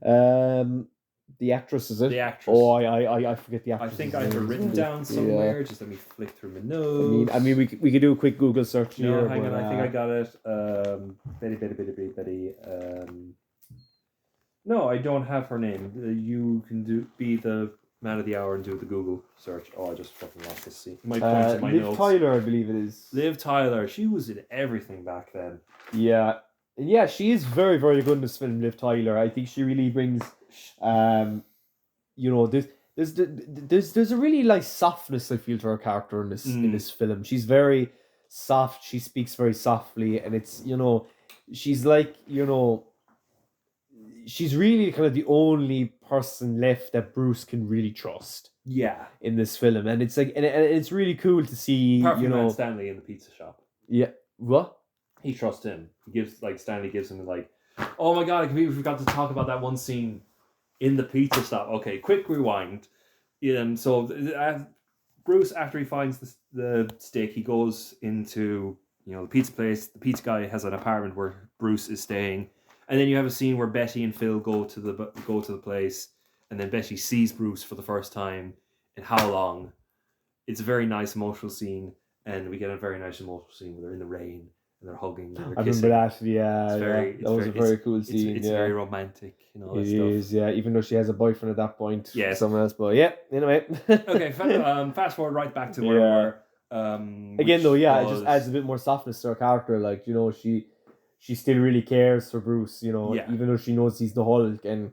Speaker 1: The actress, is it?
Speaker 2: The actress.
Speaker 1: Oh, I forget the
Speaker 2: I
Speaker 1: actress.
Speaker 2: think I have it written down somewhere. Just let me flick through my notes.
Speaker 1: I mean, we could do a quick Google search
Speaker 2: No,
Speaker 1: here.
Speaker 2: hang on.
Speaker 1: but,
Speaker 2: I think I got it. Betty. No, I don't have her name. You can be the man of the hour and do the Google search. Oh, I just fucking lost this. See, my points in my
Speaker 1: Liv
Speaker 2: notes.
Speaker 1: Tyler, I believe it is.
Speaker 2: Liv Tyler. She was in everything back then.
Speaker 1: Yeah, she is very, very good in this film. Liv Tyler, I think she really brings, you know, there's a really like softness I feel to her character in this film. She's very soft. She speaks very softly, and it's, you know, she's like, you know, she's really kind of the only person left that Bruce can really trust
Speaker 2: Yeah.
Speaker 1: in this film, and it's like, and it's really cool to see,
Speaker 2: Apart from
Speaker 1: you know,
Speaker 2: Man Stanley in the pizza shop.
Speaker 1: yeah, what?
Speaker 2: He trusts him. Stanley gives him like, oh my god, I completely forgot to talk about that one scene in the pizza shop. Okay, quick rewind. So Bruce, after he finds the stick, he goes into, you know, the pizza place. The pizza guy has an apartment where Bruce is staying, and then you have a scene where Betty and Phil go to the place, and then Betty sees Bruce for the first time in how long? It's a very nice emotional scene, and we get a very nice emotional scene where they're in the rain and they're hugging. And they're
Speaker 1: I
Speaker 2: kissing.
Speaker 1: remember that. Yeah, that was a very cool scene.
Speaker 2: It's very romantic, you know.
Speaker 1: It
Speaker 2: Stuff.
Speaker 1: is, yeah. Even though she has a boyfriend at that point,
Speaker 2: Yes.
Speaker 1: someone else. But yeah, anyway.
Speaker 2: Okay, fast forward right back to where we were.
Speaker 1: Again, though, yeah,
Speaker 2: was...
Speaker 1: it just adds a bit more softness to her character. Like, you know, she still really cares for Bruce. You know, even though she knows he's the Hulk, and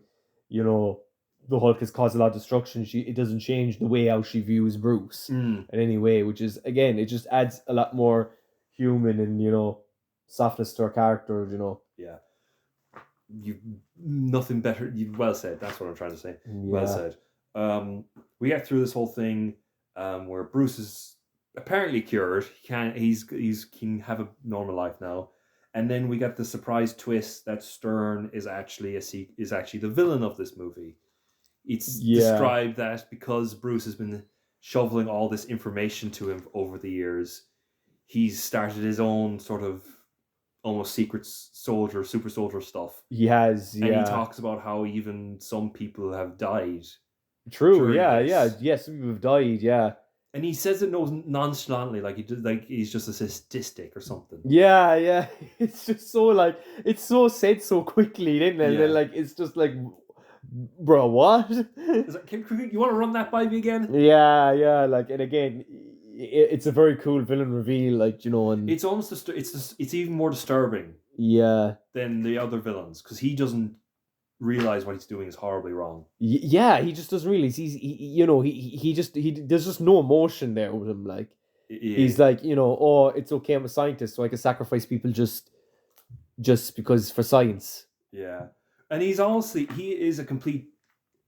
Speaker 1: you know, the Hulk has caused a lot of destruction. It doesn't change the way how she views Bruce in any way. Which is, again, it just adds a lot more human and, you know, softness to her character. You know.
Speaker 2: Yeah. Nothing better. Well said. That's what I'm trying to say. Yeah. Well said. We get through this whole thing where Bruce is apparently cured. He can have a normal life now, and then we get the surprise twist that Stern is actually the villain of this movie. It's described that because Bruce has been shoveling all this information to him over the years, he's started his own sort of almost secret soldier, super soldier stuff.
Speaker 1: He has, yeah.
Speaker 2: And he talks about how even some people have died.
Speaker 1: True, yeah. Yes, some people have died, yeah.
Speaker 2: And he says it nonchalantly, like he's just a statistic or something.
Speaker 1: Yeah. It's just so like, it's so said so quickly, didn't it? Yeah. And then like, it's just like, bro, what?
Speaker 2: It's like, you want to run that by me again?
Speaker 1: Yeah. Like, and again, it's a very cool villain reveal, like, you know, and
Speaker 2: it's almost it's even more disturbing.
Speaker 1: Yeah.
Speaker 2: Than the other villains, because he doesn't realize what he's doing is horribly wrong.
Speaker 1: Yeah, he just doesn't realize. There's just no emotion there with him. Like, he's like, you know, oh, it's okay, I'm a scientist, so I can sacrifice people just because for science.
Speaker 2: Yeah, and he is a complete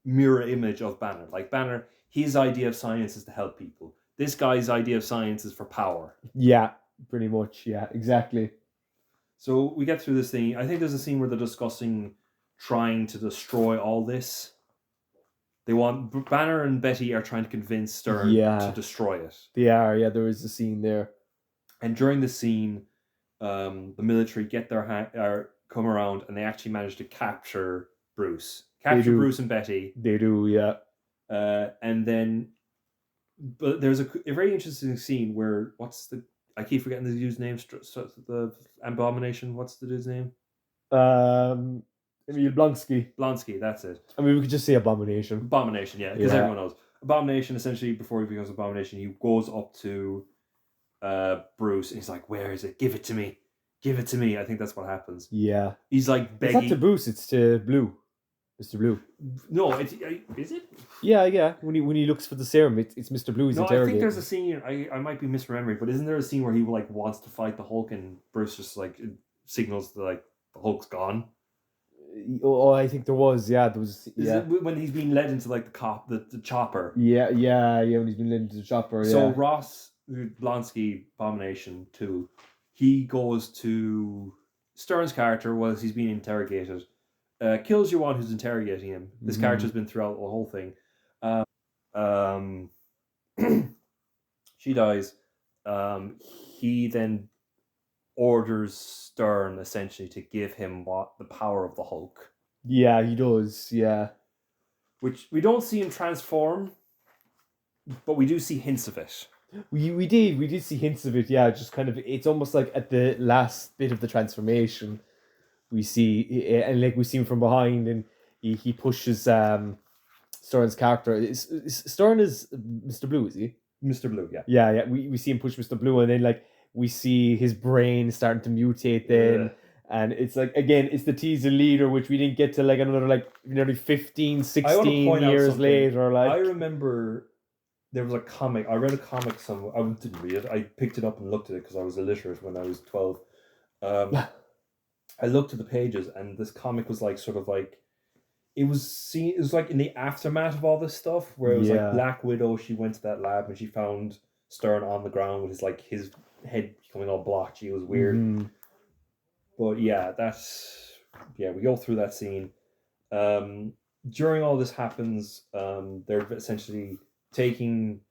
Speaker 2: mirror image of Banner. Like Banner, his idea of science is to help people. This guy's idea of science is for power.
Speaker 1: Yeah, pretty much. Yeah, exactly.
Speaker 2: So we get through this thing. I think there's a scene where they're discussing trying to destroy all this. Banner and Betty are trying to convince Stern to destroy it.
Speaker 1: They are, yeah. There is a scene there,
Speaker 2: and during the scene, the military get come around, and they actually manage to capture Bruce. Bruce and Betty.
Speaker 1: They do, yeah.
Speaker 2: And then, but there's a very interesting scene where I keep forgetting the dude's name. The Abomination. What's the dude's name?
Speaker 1: Emil Blonsky.
Speaker 2: Blonsky, that's it.
Speaker 1: I mean, we could just say Abomination.
Speaker 2: Abomination, yeah, because everyone knows. Abomination, essentially, before he becomes Abomination, he goes up to Bruce, and he's like, "Where is it? Give it to me. Give it to me." I think that's what happens.
Speaker 1: Yeah.
Speaker 2: He's like begging.
Speaker 1: It's not to Bruce, it's to Blue. Mr. Blue.
Speaker 2: No, is it?
Speaker 1: Yeah. When he looks for the serum, it's Mr. Blue. He's interrogating.
Speaker 2: I think there's a scene. I might be misremembering, but isn't there a scene where he like wants to fight the Hulk, and Bruce just like signals that like the Hulk's gone?
Speaker 1: Oh, I think there was. Yeah, there was.
Speaker 2: Yeah. Is it when he's being led into like the chopper?
Speaker 1: Yeah. When he's been led into the chopper.
Speaker 2: So Ross Blonsky, Abomination 2, he goes to Stern's character while he's being interrogated. Kills your one who's interrogating him. This character's been throughout the whole thing. She dies. He then orders Stern essentially to give him the power of the Hulk.
Speaker 1: Yeah, he does. Yeah,
Speaker 2: which we don't see him transform, but we do see hints of it.
Speaker 1: We did see hints of it. Yeah, just kind of. It's almost like at the last bit of the transformation. We see, and like we see him from behind, and he pushes Stern's character. Stern is Mr. Blue, is he?
Speaker 2: Mr. Blue, yeah.
Speaker 1: Yeah. We see him push Mr. Blue, and then like we see his brain starting to mutate. Then, and it's like again, it's the teaser leader, which we didn't get to like another like nearly 15, 16 years later. Like
Speaker 2: I remember there was a comic. I read a comic somewhere. I didn't read it. I picked it up and looked at it because I was illiterate when I was 12. I looked at the pages, and this comic was like sort of like it was like in the aftermath of all this stuff, where it was like Black Widow. She went to that lab and she found Stern on the ground with his head becoming all blotchy. It was weird. But we go through that scene. During all this happens, they're essentially taking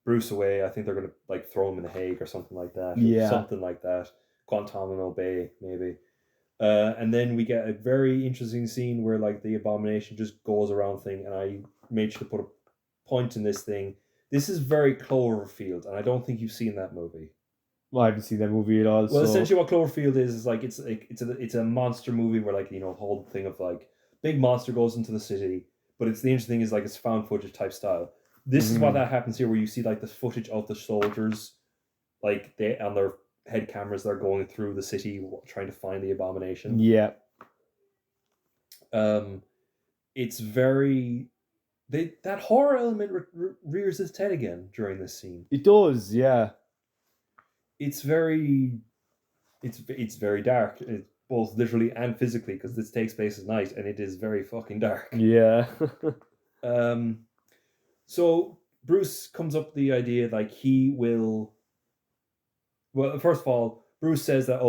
Speaker 2: Bruce away. I think they're gonna like throw him in The Hague or something like that. Something like that. Guantanamo Bay, maybe. And then we get a very interesting scene where like the Abomination just goes around thing, and I made sure to put a point in this thing. This is very Cloverfield, and I don't think you've seen that movie.
Speaker 1: Well, I haven't seen that movie at all.
Speaker 2: Well, essentially, what Cloverfield is like it's a monster movie where like whole thing of like big monster goes into the city, but the interesting thing is like it's found footage type style. This is what that happens here, where you see like the footage of the soldiers, like they on their head cameras, they're going through the city trying to find the Abomination.
Speaker 1: Yeah.
Speaker 2: It's very that horror element rears its head again during this scene.
Speaker 1: It does, yeah.
Speaker 2: It's very dark, both literally and physically, because this takes place at night, and it is very fucking dark.
Speaker 1: Yeah.
Speaker 2: So Bruce comes up with the idea like he will. Well, first of all, Bruce says that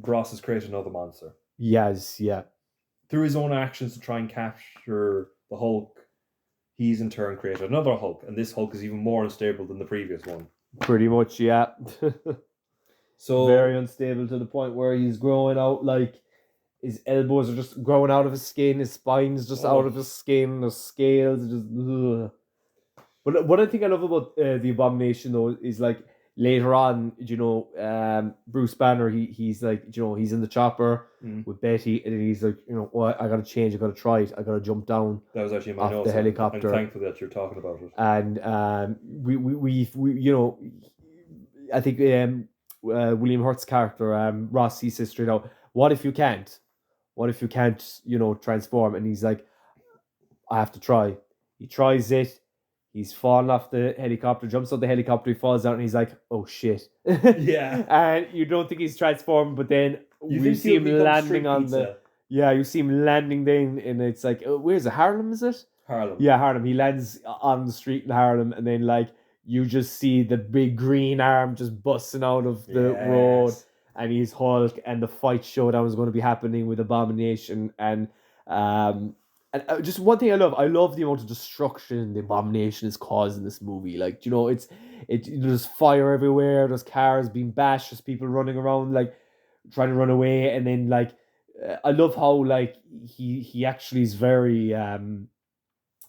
Speaker 2: Ross has created another monster.
Speaker 1: Yes, yeah.
Speaker 2: Through his own actions to try and capture the Hulk, he's in turn created another Hulk, and this Hulk is even more unstable than the previous one.
Speaker 1: Pretty much, yeah.
Speaker 2: So
Speaker 1: very unstable to the point where he's growing out, like his elbows are just growing out of his skin, his spine's just out of his skin, the scales are just. Ugh. But what I think I love about the Abomination though is like later on, Bruce Banner, he's like, he's in the chopper with Betty, and he's like, I gotta change, I gotta try it, I gotta jump down.
Speaker 2: That was actually my notes.
Speaker 1: The helicopter.
Speaker 2: I'm thankful that you're talking about it.
Speaker 1: And we I think William Hurt's character, Ross, he says straight out, what if you can't? What if you can't, transform? And he's like, I have to try. He tries it. He's fallen off the helicopter, jumps on the helicopter, he falls out, and he's like, oh shit.
Speaker 2: Yeah.
Speaker 1: And you don't think he's transformed, but then we see him landing on you see him landing then, and it's like, where's it? Harlem, is it?
Speaker 2: Harlem.
Speaker 1: Yeah, Harlem. He lands on the street in Harlem, and then like you just see the big green arm just busting out of the road, and he's Hulk, and the fight showdown is going to be happening with Abomination, and And just one thing I love the amount of destruction the Abomination is causing in this movie. Like, you know, there's fire everywhere, there's cars being bashed, there's people running around like trying to run away, and then like I love how like he actually is very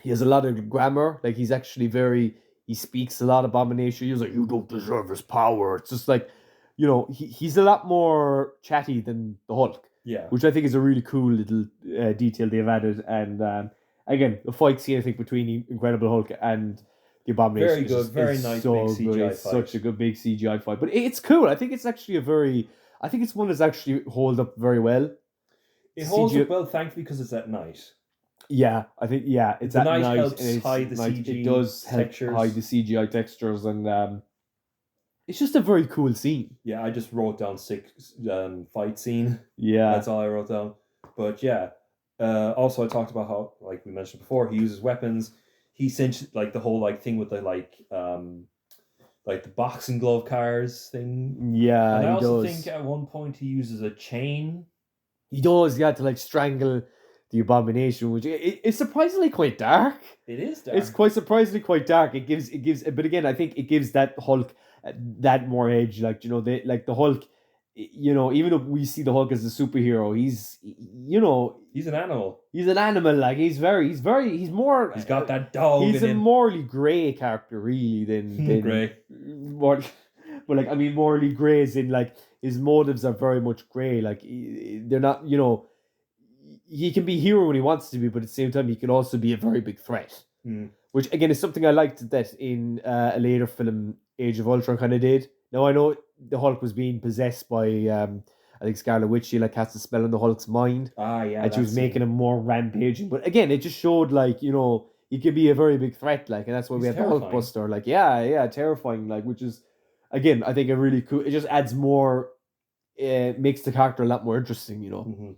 Speaker 1: he has a lot of grammar. Like he's actually very he speaks a lot of Abomination. He's like, you don't deserve his power. It's just like, you know, he's a lot more chatty than the Hulk,
Speaker 2: Yeah.
Speaker 1: which I think is a really cool little detail they've added. And again, the fight scene I think between the Incredible Hulk and the Abomination
Speaker 2: Very
Speaker 1: is
Speaker 2: good,
Speaker 1: just,
Speaker 2: very
Speaker 1: is
Speaker 2: nice
Speaker 1: so
Speaker 2: big
Speaker 1: good.
Speaker 2: CGI
Speaker 1: It's
Speaker 2: fight.
Speaker 1: such a good big CGI fight, but it's cool. I think it's actually I think it's one that's actually hold up very well.
Speaker 2: It holds
Speaker 1: CGI
Speaker 2: up well, thankfully, because it's at night.
Speaker 1: Yeah, I think it's
Speaker 2: The
Speaker 1: at
Speaker 2: night
Speaker 1: night
Speaker 2: helps
Speaker 1: and it's
Speaker 2: hide the
Speaker 1: night.
Speaker 2: CG
Speaker 1: It does help
Speaker 2: textures.
Speaker 1: hide the CGI textures, and it's just a very cool scene.
Speaker 2: Yeah, I just wrote down sick fight scene.
Speaker 1: Yeah,
Speaker 2: That's all I wrote down. But yeah, also I talked about how, like we mentioned before, he uses weapons. He essentially like the whole like thing with the like the boxing glove cars thing.
Speaker 1: yeah,
Speaker 2: And I
Speaker 1: he
Speaker 2: also
Speaker 1: does.
Speaker 2: think at one point he uses a chain.
Speaker 1: He does, yeah, to like strangle the Abomination, which it's surprisingly quite dark.
Speaker 2: It is dark.
Speaker 1: It's quite surprisingly quite dark. It gives, but again, I think it gives that Hulk that more edge. Like, you know, the Hulk, you know, even though we see the Hulk as a superhero, he's, you know,
Speaker 2: He's an animal.
Speaker 1: he's an animal. Like he's more.
Speaker 2: He's got that dog
Speaker 1: He's
Speaker 2: in
Speaker 1: a
Speaker 2: him.
Speaker 1: morally grey character, really, than
Speaker 2: Grey.
Speaker 1: More, but like I mean, morally grey is in like his motives are very much grey. Like they're not, you know, he can be hero when he wants to be, but at the same time, he can also be a very big threat.
Speaker 2: Mm.
Speaker 1: Which again is something I liked that in a later film, Age of Ultron, kind of did. Now I know the Hulk was being possessed by I think Scarlet Witch. She like cast a spell on the Hulk's mind,
Speaker 2: Ah, yeah.
Speaker 1: and she was
Speaker 2: that
Speaker 1: making
Speaker 2: scene.
Speaker 1: him more rampaging. But again, it just showed like, you know, he could be a very big threat. Like, and that's why we
Speaker 2: He's
Speaker 1: have
Speaker 2: terrifying.
Speaker 1: the Hulkbuster. Like, yeah, terrifying. Like, which is again, I think a really cool. It just adds more. Makes the character a lot more interesting. You know.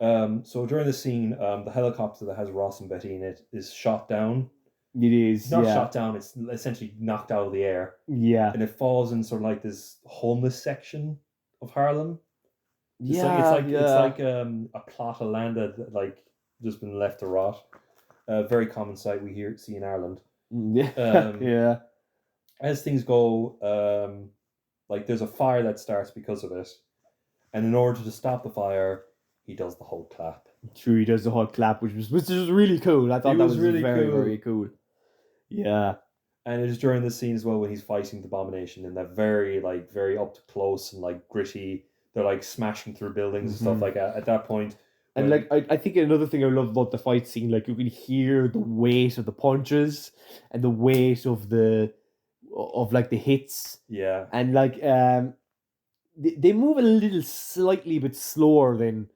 Speaker 2: Mm-hmm. So during the scene, the helicopter that has Ross and Betty in it is shot down.
Speaker 1: It is.
Speaker 2: It's not
Speaker 1: yeah.
Speaker 2: shot down, it's essentially knocked out of the air.
Speaker 1: Yeah.
Speaker 2: And it falls in sort of like this homeless section of Harlem. It's
Speaker 1: Yeah.
Speaker 2: like a plot of land that like just been left to rot. A very common sight we see in Ireland.
Speaker 1: Yeah. Yeah.
Speaker 2: As things go, like there's a fire that starts because of it. And in order to stop the fire, he does the whole clap.
Speaker 1: True, he does the Hulk clap, which was really cool. I thought that was
Speaker 2: really
Speaker 1: very,
Speaker 2: cool.
Speaker 1: very cool. Yeah.
Speaker 2: And it is during the scene as well when he's fighting the Abomination in that very up to close and like gritty. They're like smashing through buildings and stuff like that. At that point,
Speaker 1: and like I think another thing I love about the fight scene, like you can hear the weight of the punches and the weight of like the hits.
Speaker 2: Yeah.
Speaker 1: And like they move a little slightly bit slower than,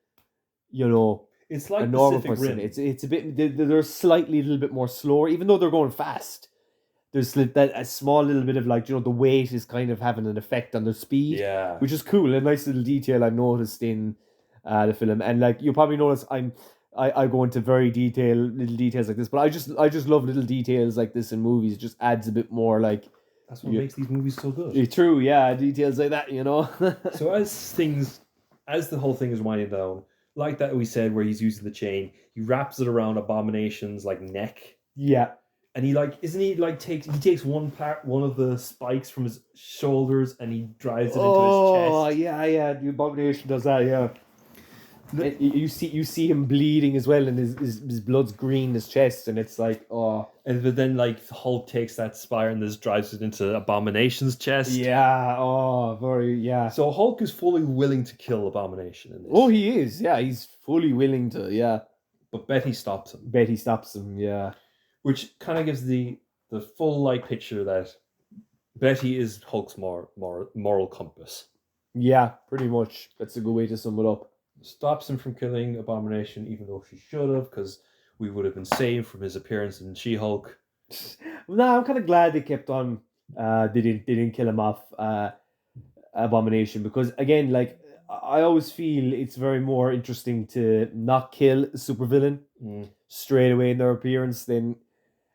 Speaker 1: you know,
Speaker 2: it's like
Speaker 1: a normal
Speaker 2: Pacific
Speaker 1: person.
Speaker 2: Rim.
Speaker 1: It's a bit they're slightly a little bit more slower, even though they're going fast. There's that a small little bit of like, you know, the weight is kind of having an effect on their speed.
Speaker 2: Yeah.
Speaker 1: Which is cool. A nice little detail I've noticed in the film. And like you probably notice I go into very little details like this, but I just love little details like this in movies. It just adds a bit more like
Speaker 2: that's what makes these movies so good.
Speaker 1: True, yeah, details like that, you know.
Speaker 2: So as the whole thing is winding down, like that we said, where he's using the chain, he wraps it around Abomination's like neck.
Speaker 1: Yeah.
Speaker 2: And he takes one of the spikes from his shoulders and he drives it into his chest.
Speaker 1: Oh yeah, the Abomination does that, yeah. You see him bleeding as well, and his blood's green in his chest, and it's like, oh.
Speaker 2: And but then like Hulk takes that spire and just drives it into Abomination's chest.
Speaker 1: Yeah, oh, very, yeah.
Speaker 2: So Hulk is fully willing to kill Abomination in this.
Speaker 1: Oh, he is, yeah. He's fully willing to, yeah.
Speaker 2: But Betty stops him.
Speaker 1: Betty stops him, yeah.
Speaker 2: Which kind of gives the full like picture that Betty is Hulk's moral compass.
Speaker 1: Yeah, pretty much. That's a good way to sum it up.
Speaker 2: Stops him from killing Abomination, even though she should have, because we would have been saved from his appearance in She-Hulk.
Speaker 1: No, I'm kind of glad they kept on. They didn't kill him off. Abomination, because again, like I always feel it's very more interesting to not kill a supervillain straight away in their appearance than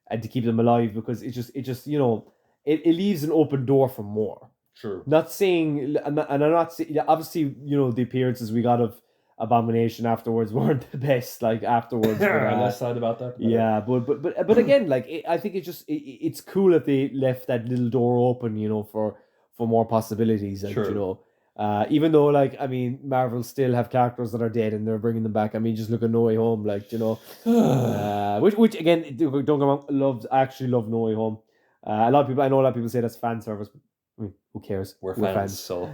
Speaker 1: and to keep them alive, because it just you know it leaves an open door for more.
Speaker 2: True.
Speaker 1: Not saying, and I'm not saying, obviously, you know, the appearances we got of Abomination afterwards weren't the best. Like afterwards, but,
Speaker 2: less sad about that.
Speaker 1: yeah, but again, like I think it's cool that they left that little door open, for more possibilities, and
Speaker 2: True.
Speaker 1: even though, like, I mean, Marvel still have characters that are dead and they're bringing them back. I mean, just look at No Way Home, like, which again, don't get me wrong, I actually love No Way Home. A lot of people, I know a lot of people say that's fan service, but I mean, who cares?
Speaker 2: We're fans, so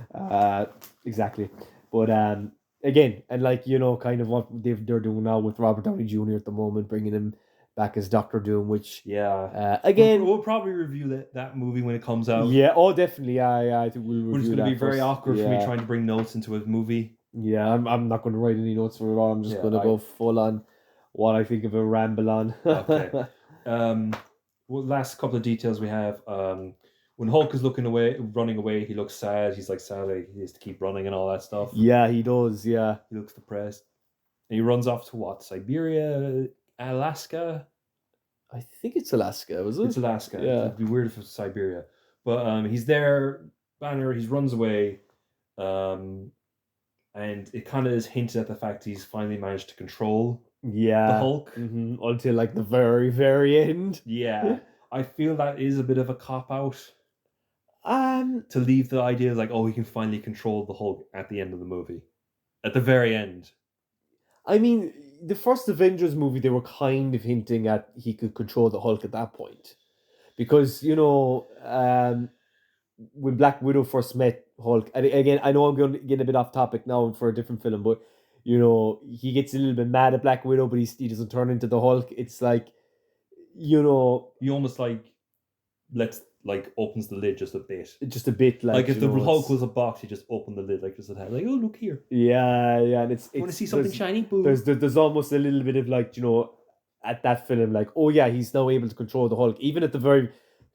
Speaker 1: Exactly. But again, and like, kind of what they're doing now with Robert Downey Jr. at the moment, bringing him back as Doctor Doom, which
Speaker 2: yeah.
Speaker 1: again,
Speaker 2: we'll probably review that movie when it comes out.
Speaker 1: yeah, oh definitely, yeah, I think we'll review
Speaker 2: Which is going to
Speaker 1: that
Speaker 2: be very
Speaker 1: first.
Speaker 2: awkward for me
Speaker 1: Yeah.
Speaker 2: trying to bring notes into a movie.
Speaker 1: Yeah, I'm not going to write any notes for it all. I'm just
Speaker 2: Yeah,
Speaker 1: going to go full on what I think of a ramble on.
Speaker 2: Okay. Well, last couple of details we have. When Hulk is running away, he looks sad. He's like sad that he has to keep running and all that stuff.
Speaker 1: Yeah, he does. Yeah,
Speaker 2: He looks depressed. And he runs off to what? Siberia, Alaska?
Speaker 1: I think it's Alaska. Was it?
Speaker 2: It's Alaska.
Speaker 1: Yeah.
Speaker 2: It'd be weird if it's Siberia. But he's there. Banner. He runs away. And it kind of is hinted at the fact he's finally managed to control
Speaker 1: Yeah.
Speaker 2: the Hulk.
Speaker 1: Until like the very, very end.
Speaker 2: Yeah. I feel that is a bit of a cop out
Speaker 1: To
Speaker 2: leave the idea like, oh, he can finally control the Hulk at the end of the movie. At the very end.
Speaker 1: I mean, the first Avengers movie, they were kind of hinting at he could control the Hulk at that point. Because, when Black Widow first met Hulk, and again, I know I'm going to get a bit off topic now for a different film, but, he gets a little bit mad at Black Widow, but he doesn't turn into the Hulk. It's like,
Speaker 2: He almost opens the lid just a bit.
Speaker 1: Just a bit
Speaker 2: like if the Hulk was a box, he just opened the lid like just a head, like, oh, look here.
Speaker 1: Yeah, and it's
Speaker 2: want to see something shiny? Boom.
Speaker 1: There's almost a little bit of like, at that film, like, oh yeah, he's now able to control the Hulk. Even at the very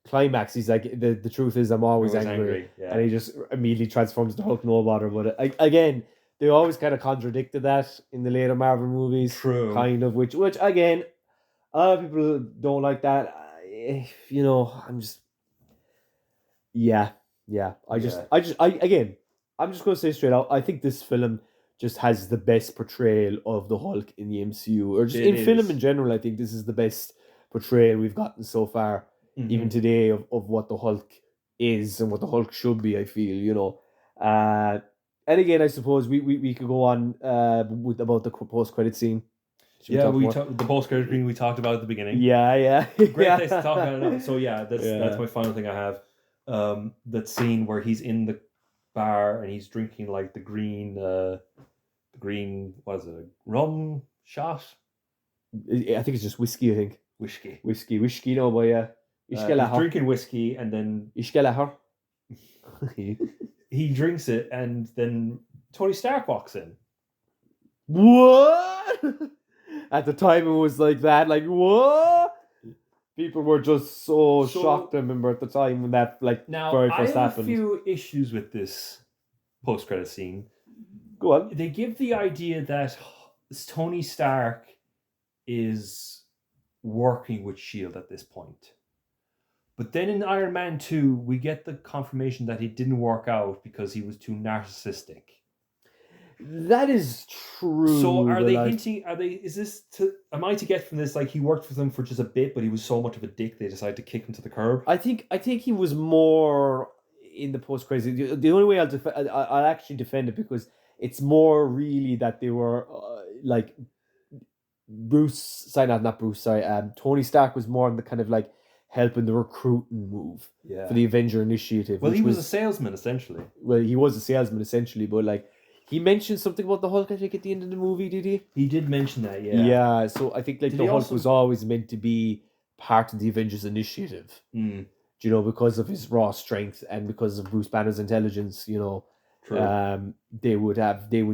Speaker 1: climax, he's like, the truth is, I'm always angry.
Speaker 2: Yeah.
Speaker 1: And he just immediately transforms into Hulk no matter. But again, they always kind of contradicted that in the later Marvel movies.
Speaker 2: True.
Speaker 1: Kind of, which again, a lot of people don't like that. I'm just, yeah. I'm just going to say straight out, I think this film just has the best portrayal of the Hulk in the MCU, or just film in general. I think this is the best portrayal we've gotten so far, even today, of what the Hulk is and what the Hulk should be. I feel, and again, I suppose we could go on about the post-credit scene.
Speaker 2: The post-credit scene we talked about at the beginning.
Speaker 1: Yeah.
Speaker 2: Great place to talk about it now. So that's my final thing I have. That scene where he's in the bar and he's drinking like the green, what is it, a rum shot?
Speaker 1: I think it's just whiskey. I think
Speaker 2: whiskey.
Speaker 1: No, but yeah,
Speaker 2: he's drinking whiskey and then he drinks it and then Tony Stark walks in.
Speaker 1: What? At the time, it was like that. Like, what? People were just so shocked. I remember at the time when that very first happened.
Speaker 2: I have a few issues with this post-credit scene.
Speaker 1: Go on.
Speaker 2: They give the idea that Tony Stark is working with S.H.I.E.L.D. at this point. But then in Iron Man 2, we get the confirmation that it didn't work out because he was too narcissistic.
Speaker 1: That is true.
Speaker 2: So are they hinting? Am I to get from this like he worked with them for just a bit, but he was so much of a dick they decided to kick him to the curb?
Speaker 1: I think he was more in the post-credit. The only way I'll actually defend it, because it's more really that they were like Tony Stark was more on the kind of like helping the recruiting move for the Avenger Initiative.
Speaker 2: Well, he was a salesman essentially.
Speaker 1: Well, he was a salesman essentially, but like. He mentioned something about the Hulk, I think, at the end of the movie, did he?
Speaker 2: He did mention that, yeah.
Speaker 1: Yeah, so I think like the Hulk was always meant to be part of the Avengers Initiative. Because of his raw strength and because of Bruce Banner's intelligence,
Speaker 2: True.
Speaker 1: They would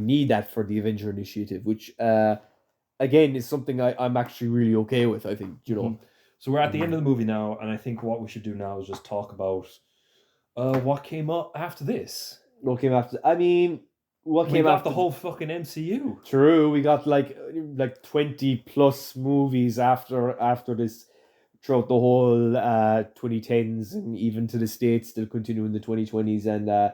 Speaker 1: need that for the Avenger Initiative, which again is something I'm actually really okay with, I think,
Speaker 2: So we're at the end of the movie now, and I think what we should do now is just talk about what came up after this.
Speaker 1: What came after? I mean, what came after
Speaker 2: the whole fucking MCU?
Speaker 1: True, we got like 20 plus movies after this throughout the whole 2010s, and even to the States, still continue in the 2020s. And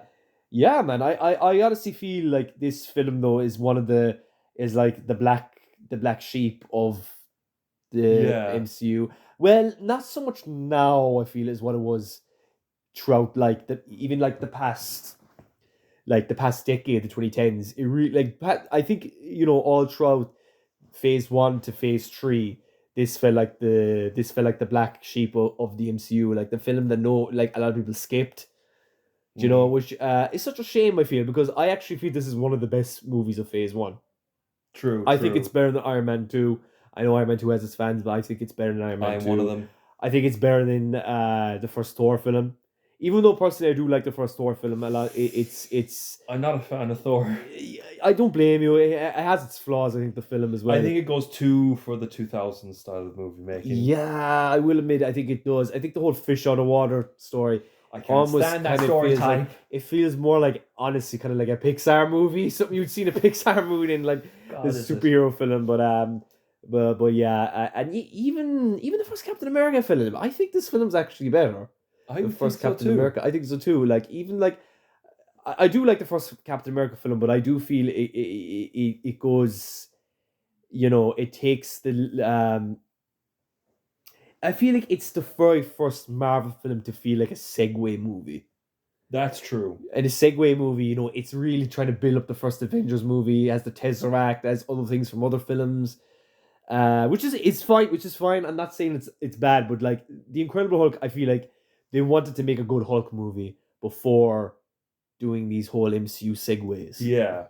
Speaker 1: yeah, man, I honestly feel like this film though is one of the is like the black sheep of the
Speaker 2: Yeah.
Speaker 1: MCU. Well, not so much now, I feel, is what it was throughout like the past decade, the 2010s. It really I think, all throughout phase 1 to phase 3, this felt like the black sheep of the MCU, like the film that a lot of people skipped. Which is such a shame, I feel, because I actually feel this is one of the best movies of phase 1.
Speaker 2: True.
Speaker 1: I think it's better than Iron Man 2. I know Iron Man 2 has its fans, but I think it's better than Iron Man 2.
Speaker 2: I'm one of them.
Speaker 1: I think it's better than the first Thor film. Even though personally I do like the first Thor film a lot, it's.
Speaker 2: I'm not a fan of Thor.
Speaker 1: I don't blame you. It has its flaws, I think, the film as well.
Speaker 2: I think it goes too for the 2000s style of movie making.
Speaker 1: Yeah, I will admit, I think it does. I think the whole fish out of water story.
Speaker 2: I can't stand that story type.
Speaker 1: It feels more like, honestly, kind of like a Pixar movie. Something you'd see in a Pixar movie in like a superhero film. But yeah, and even the first Captain America film, I think this film's actually better.
Speaker 2: I
Speaker 1: The first
Speaker 2: think so
Speaker 1: Captain
Speaker 2: too.
Speaker 1: America, I think so too. I do like the first Captain America film, but I do feel it goes, it takes the I feel like it's the very first Marvel film to feel like a segue movie.
Speaker 2: That's true.
Speaker 1: And a segue movie, it's really trying to build up the first Avengers movie, as the Tesseract, as other things from other films, which is fine. I'm not saying it's bad, but like the Incredible Hulk, I feel like they wanted to make a good Hulk movie before doing these whole MCU segues.
Speaker 2: Yeah.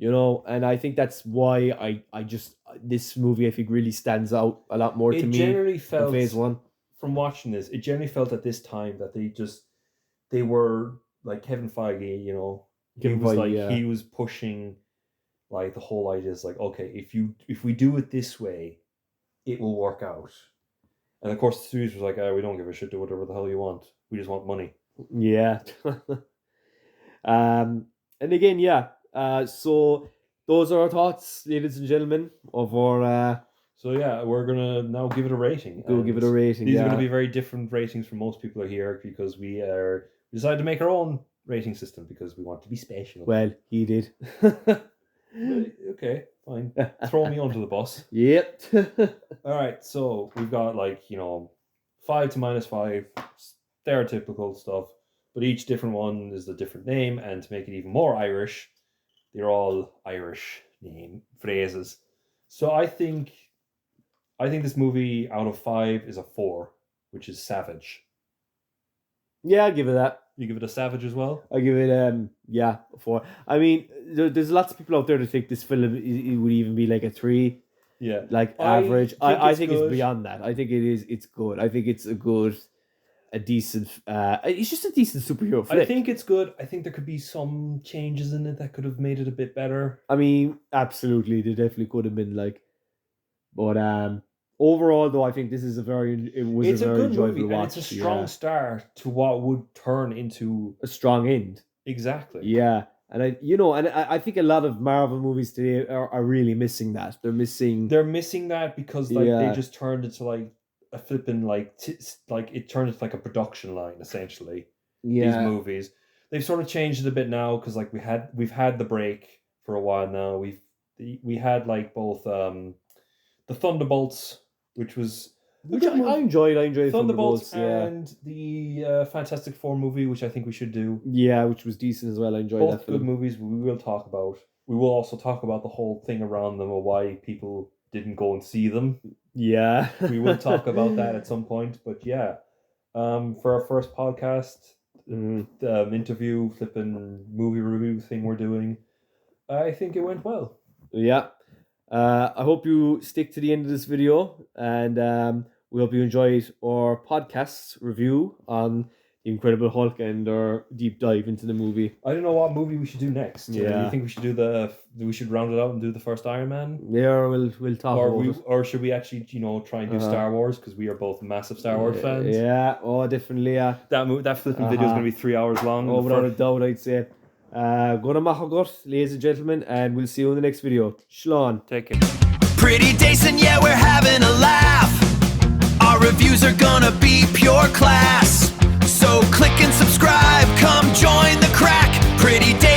Speaker 1: And I think that's why I just this movie I think really stands out a lot more to me.
Speaker 2: It generally
Speaker 1: From
Speaker 2: felt
Speaker 1: phase 1.
Speaker 2: from watching this. It generally felt at this time that they were like Kevin Feige.
Speaker 1: Kevin Feige, yeah.
Speaker 2: He was pushing like the whole idea is like, okay, if we do it this way, it will work out. And of course the studios was like, we don't give a shit, do whatever the hell you want. We just want money.
Speaker 1: Yeah. And again, yeah. So those are our thoughts, ladies and gentlemen, of our.
Speaker 2: So yeah, we're gonna now give it a rating.
Speaker 1: Go give it a rating.
Speaker 2: These
Speaker 1: yeah.
Speaker 2: are going to be very different ratings from most people are here because we decided to make our own rating system because we want to be special.
Speaker 1: Well, he did.
Speaker 2: Okay, fine. Throw me under the bus.
Speaker 1: Yep.
Speaker 2: All right, so we've got 5 to -5, stereotypical stuff, but each different one is a different name, and to make it even more Irish, they're all Irish name phrases. So I think this movie out of 5 is a 4, which is savage.
Speaker 1: Yeah, I'll give it that.
Speaker 2: You give it a savage as well?
Speaker 1: I give it a 4. I mean, there's lots of people out there that think this film it would even be like a 3.
Speaker 2: Yeah.
Speaker 1: Like average. I think it's beyond that. I think it's good. I think it's a decent it's just a decent superhero flick.
Speaker 2: I think it's good. I think there could be some changes in it that could have made it a bit better.
Speaker 1: I mean, absolutely, there definitely could have been but overall though, I think this is a very
Speaker 2: good
Speaker 1: enjoyable
Speaker 2: movie,
Speaker 1: watch.
Speaker 2: and it's a strong start to what would turn into
Speaker 1: a strong end.
Speaker 2: Exactly.
Speaker 1: Yeah. And I think a lot of Marvel movies today are really missing that. They're missing
Speaker 2: that because they just turned into a flipping it turned into a production line essentially.
Speaker 1: Yeah.
Speaker 2: These movies, they've sort of changed it a bit now because we've had the break for a while now. We had both the Thunderbolts, which I
Speaker 1: enjoyed. I enjoyed
Speaker 2: Thunderbolts
Speaker 1: yeah.
Speaker 2: and the Fantastic Four movie, which I think we should do.
Speaker 1: Yeah, which was decent as well. I enjoyed
Speaker 2: both
Speaker 1: that film.
Speaker 2: good movies. We will talk about. We will also talk about the whole thing around them or why people didn't go and see them.
Speaker 1: Yeah,
Speaker 2: we will talk about that at some point. But yeah, for our first podcast, interview, flipping movie review thing we're doing, I think it went well.
Speaker 1: Yeah. I hope you stick to the end of this video, and we hope you enjoyed our podcast review on The Incredible Hulk and our deep dive into the movie.
Speaker 2: I don't know what movie we should do next.
Speaker 1: Yeah.
Speaker 2: You think we should we should round it out and do the first Iron Man?
Speaker 1: Yeah, we'll talk about it.
Speaker 2: Or should we actually, try and do Star Wars, because we are both massive Star Wars fans?
Speaker 1: Yeah, definitely, yeah.
Speaker 2: That flipping video is going to be 3 hours long.
Speaker 1: Without a doubt, I'd say. Go to Machagot, ladies and gentlemen, and we'll see you in the next video. Shlán.
Speaker 2: Take it.
Speaker 3: Pretty decent, yeah, we're having a laugh. Our reviews are gonna be pure class. So click and subscribe, come join the crack. Pretty decent.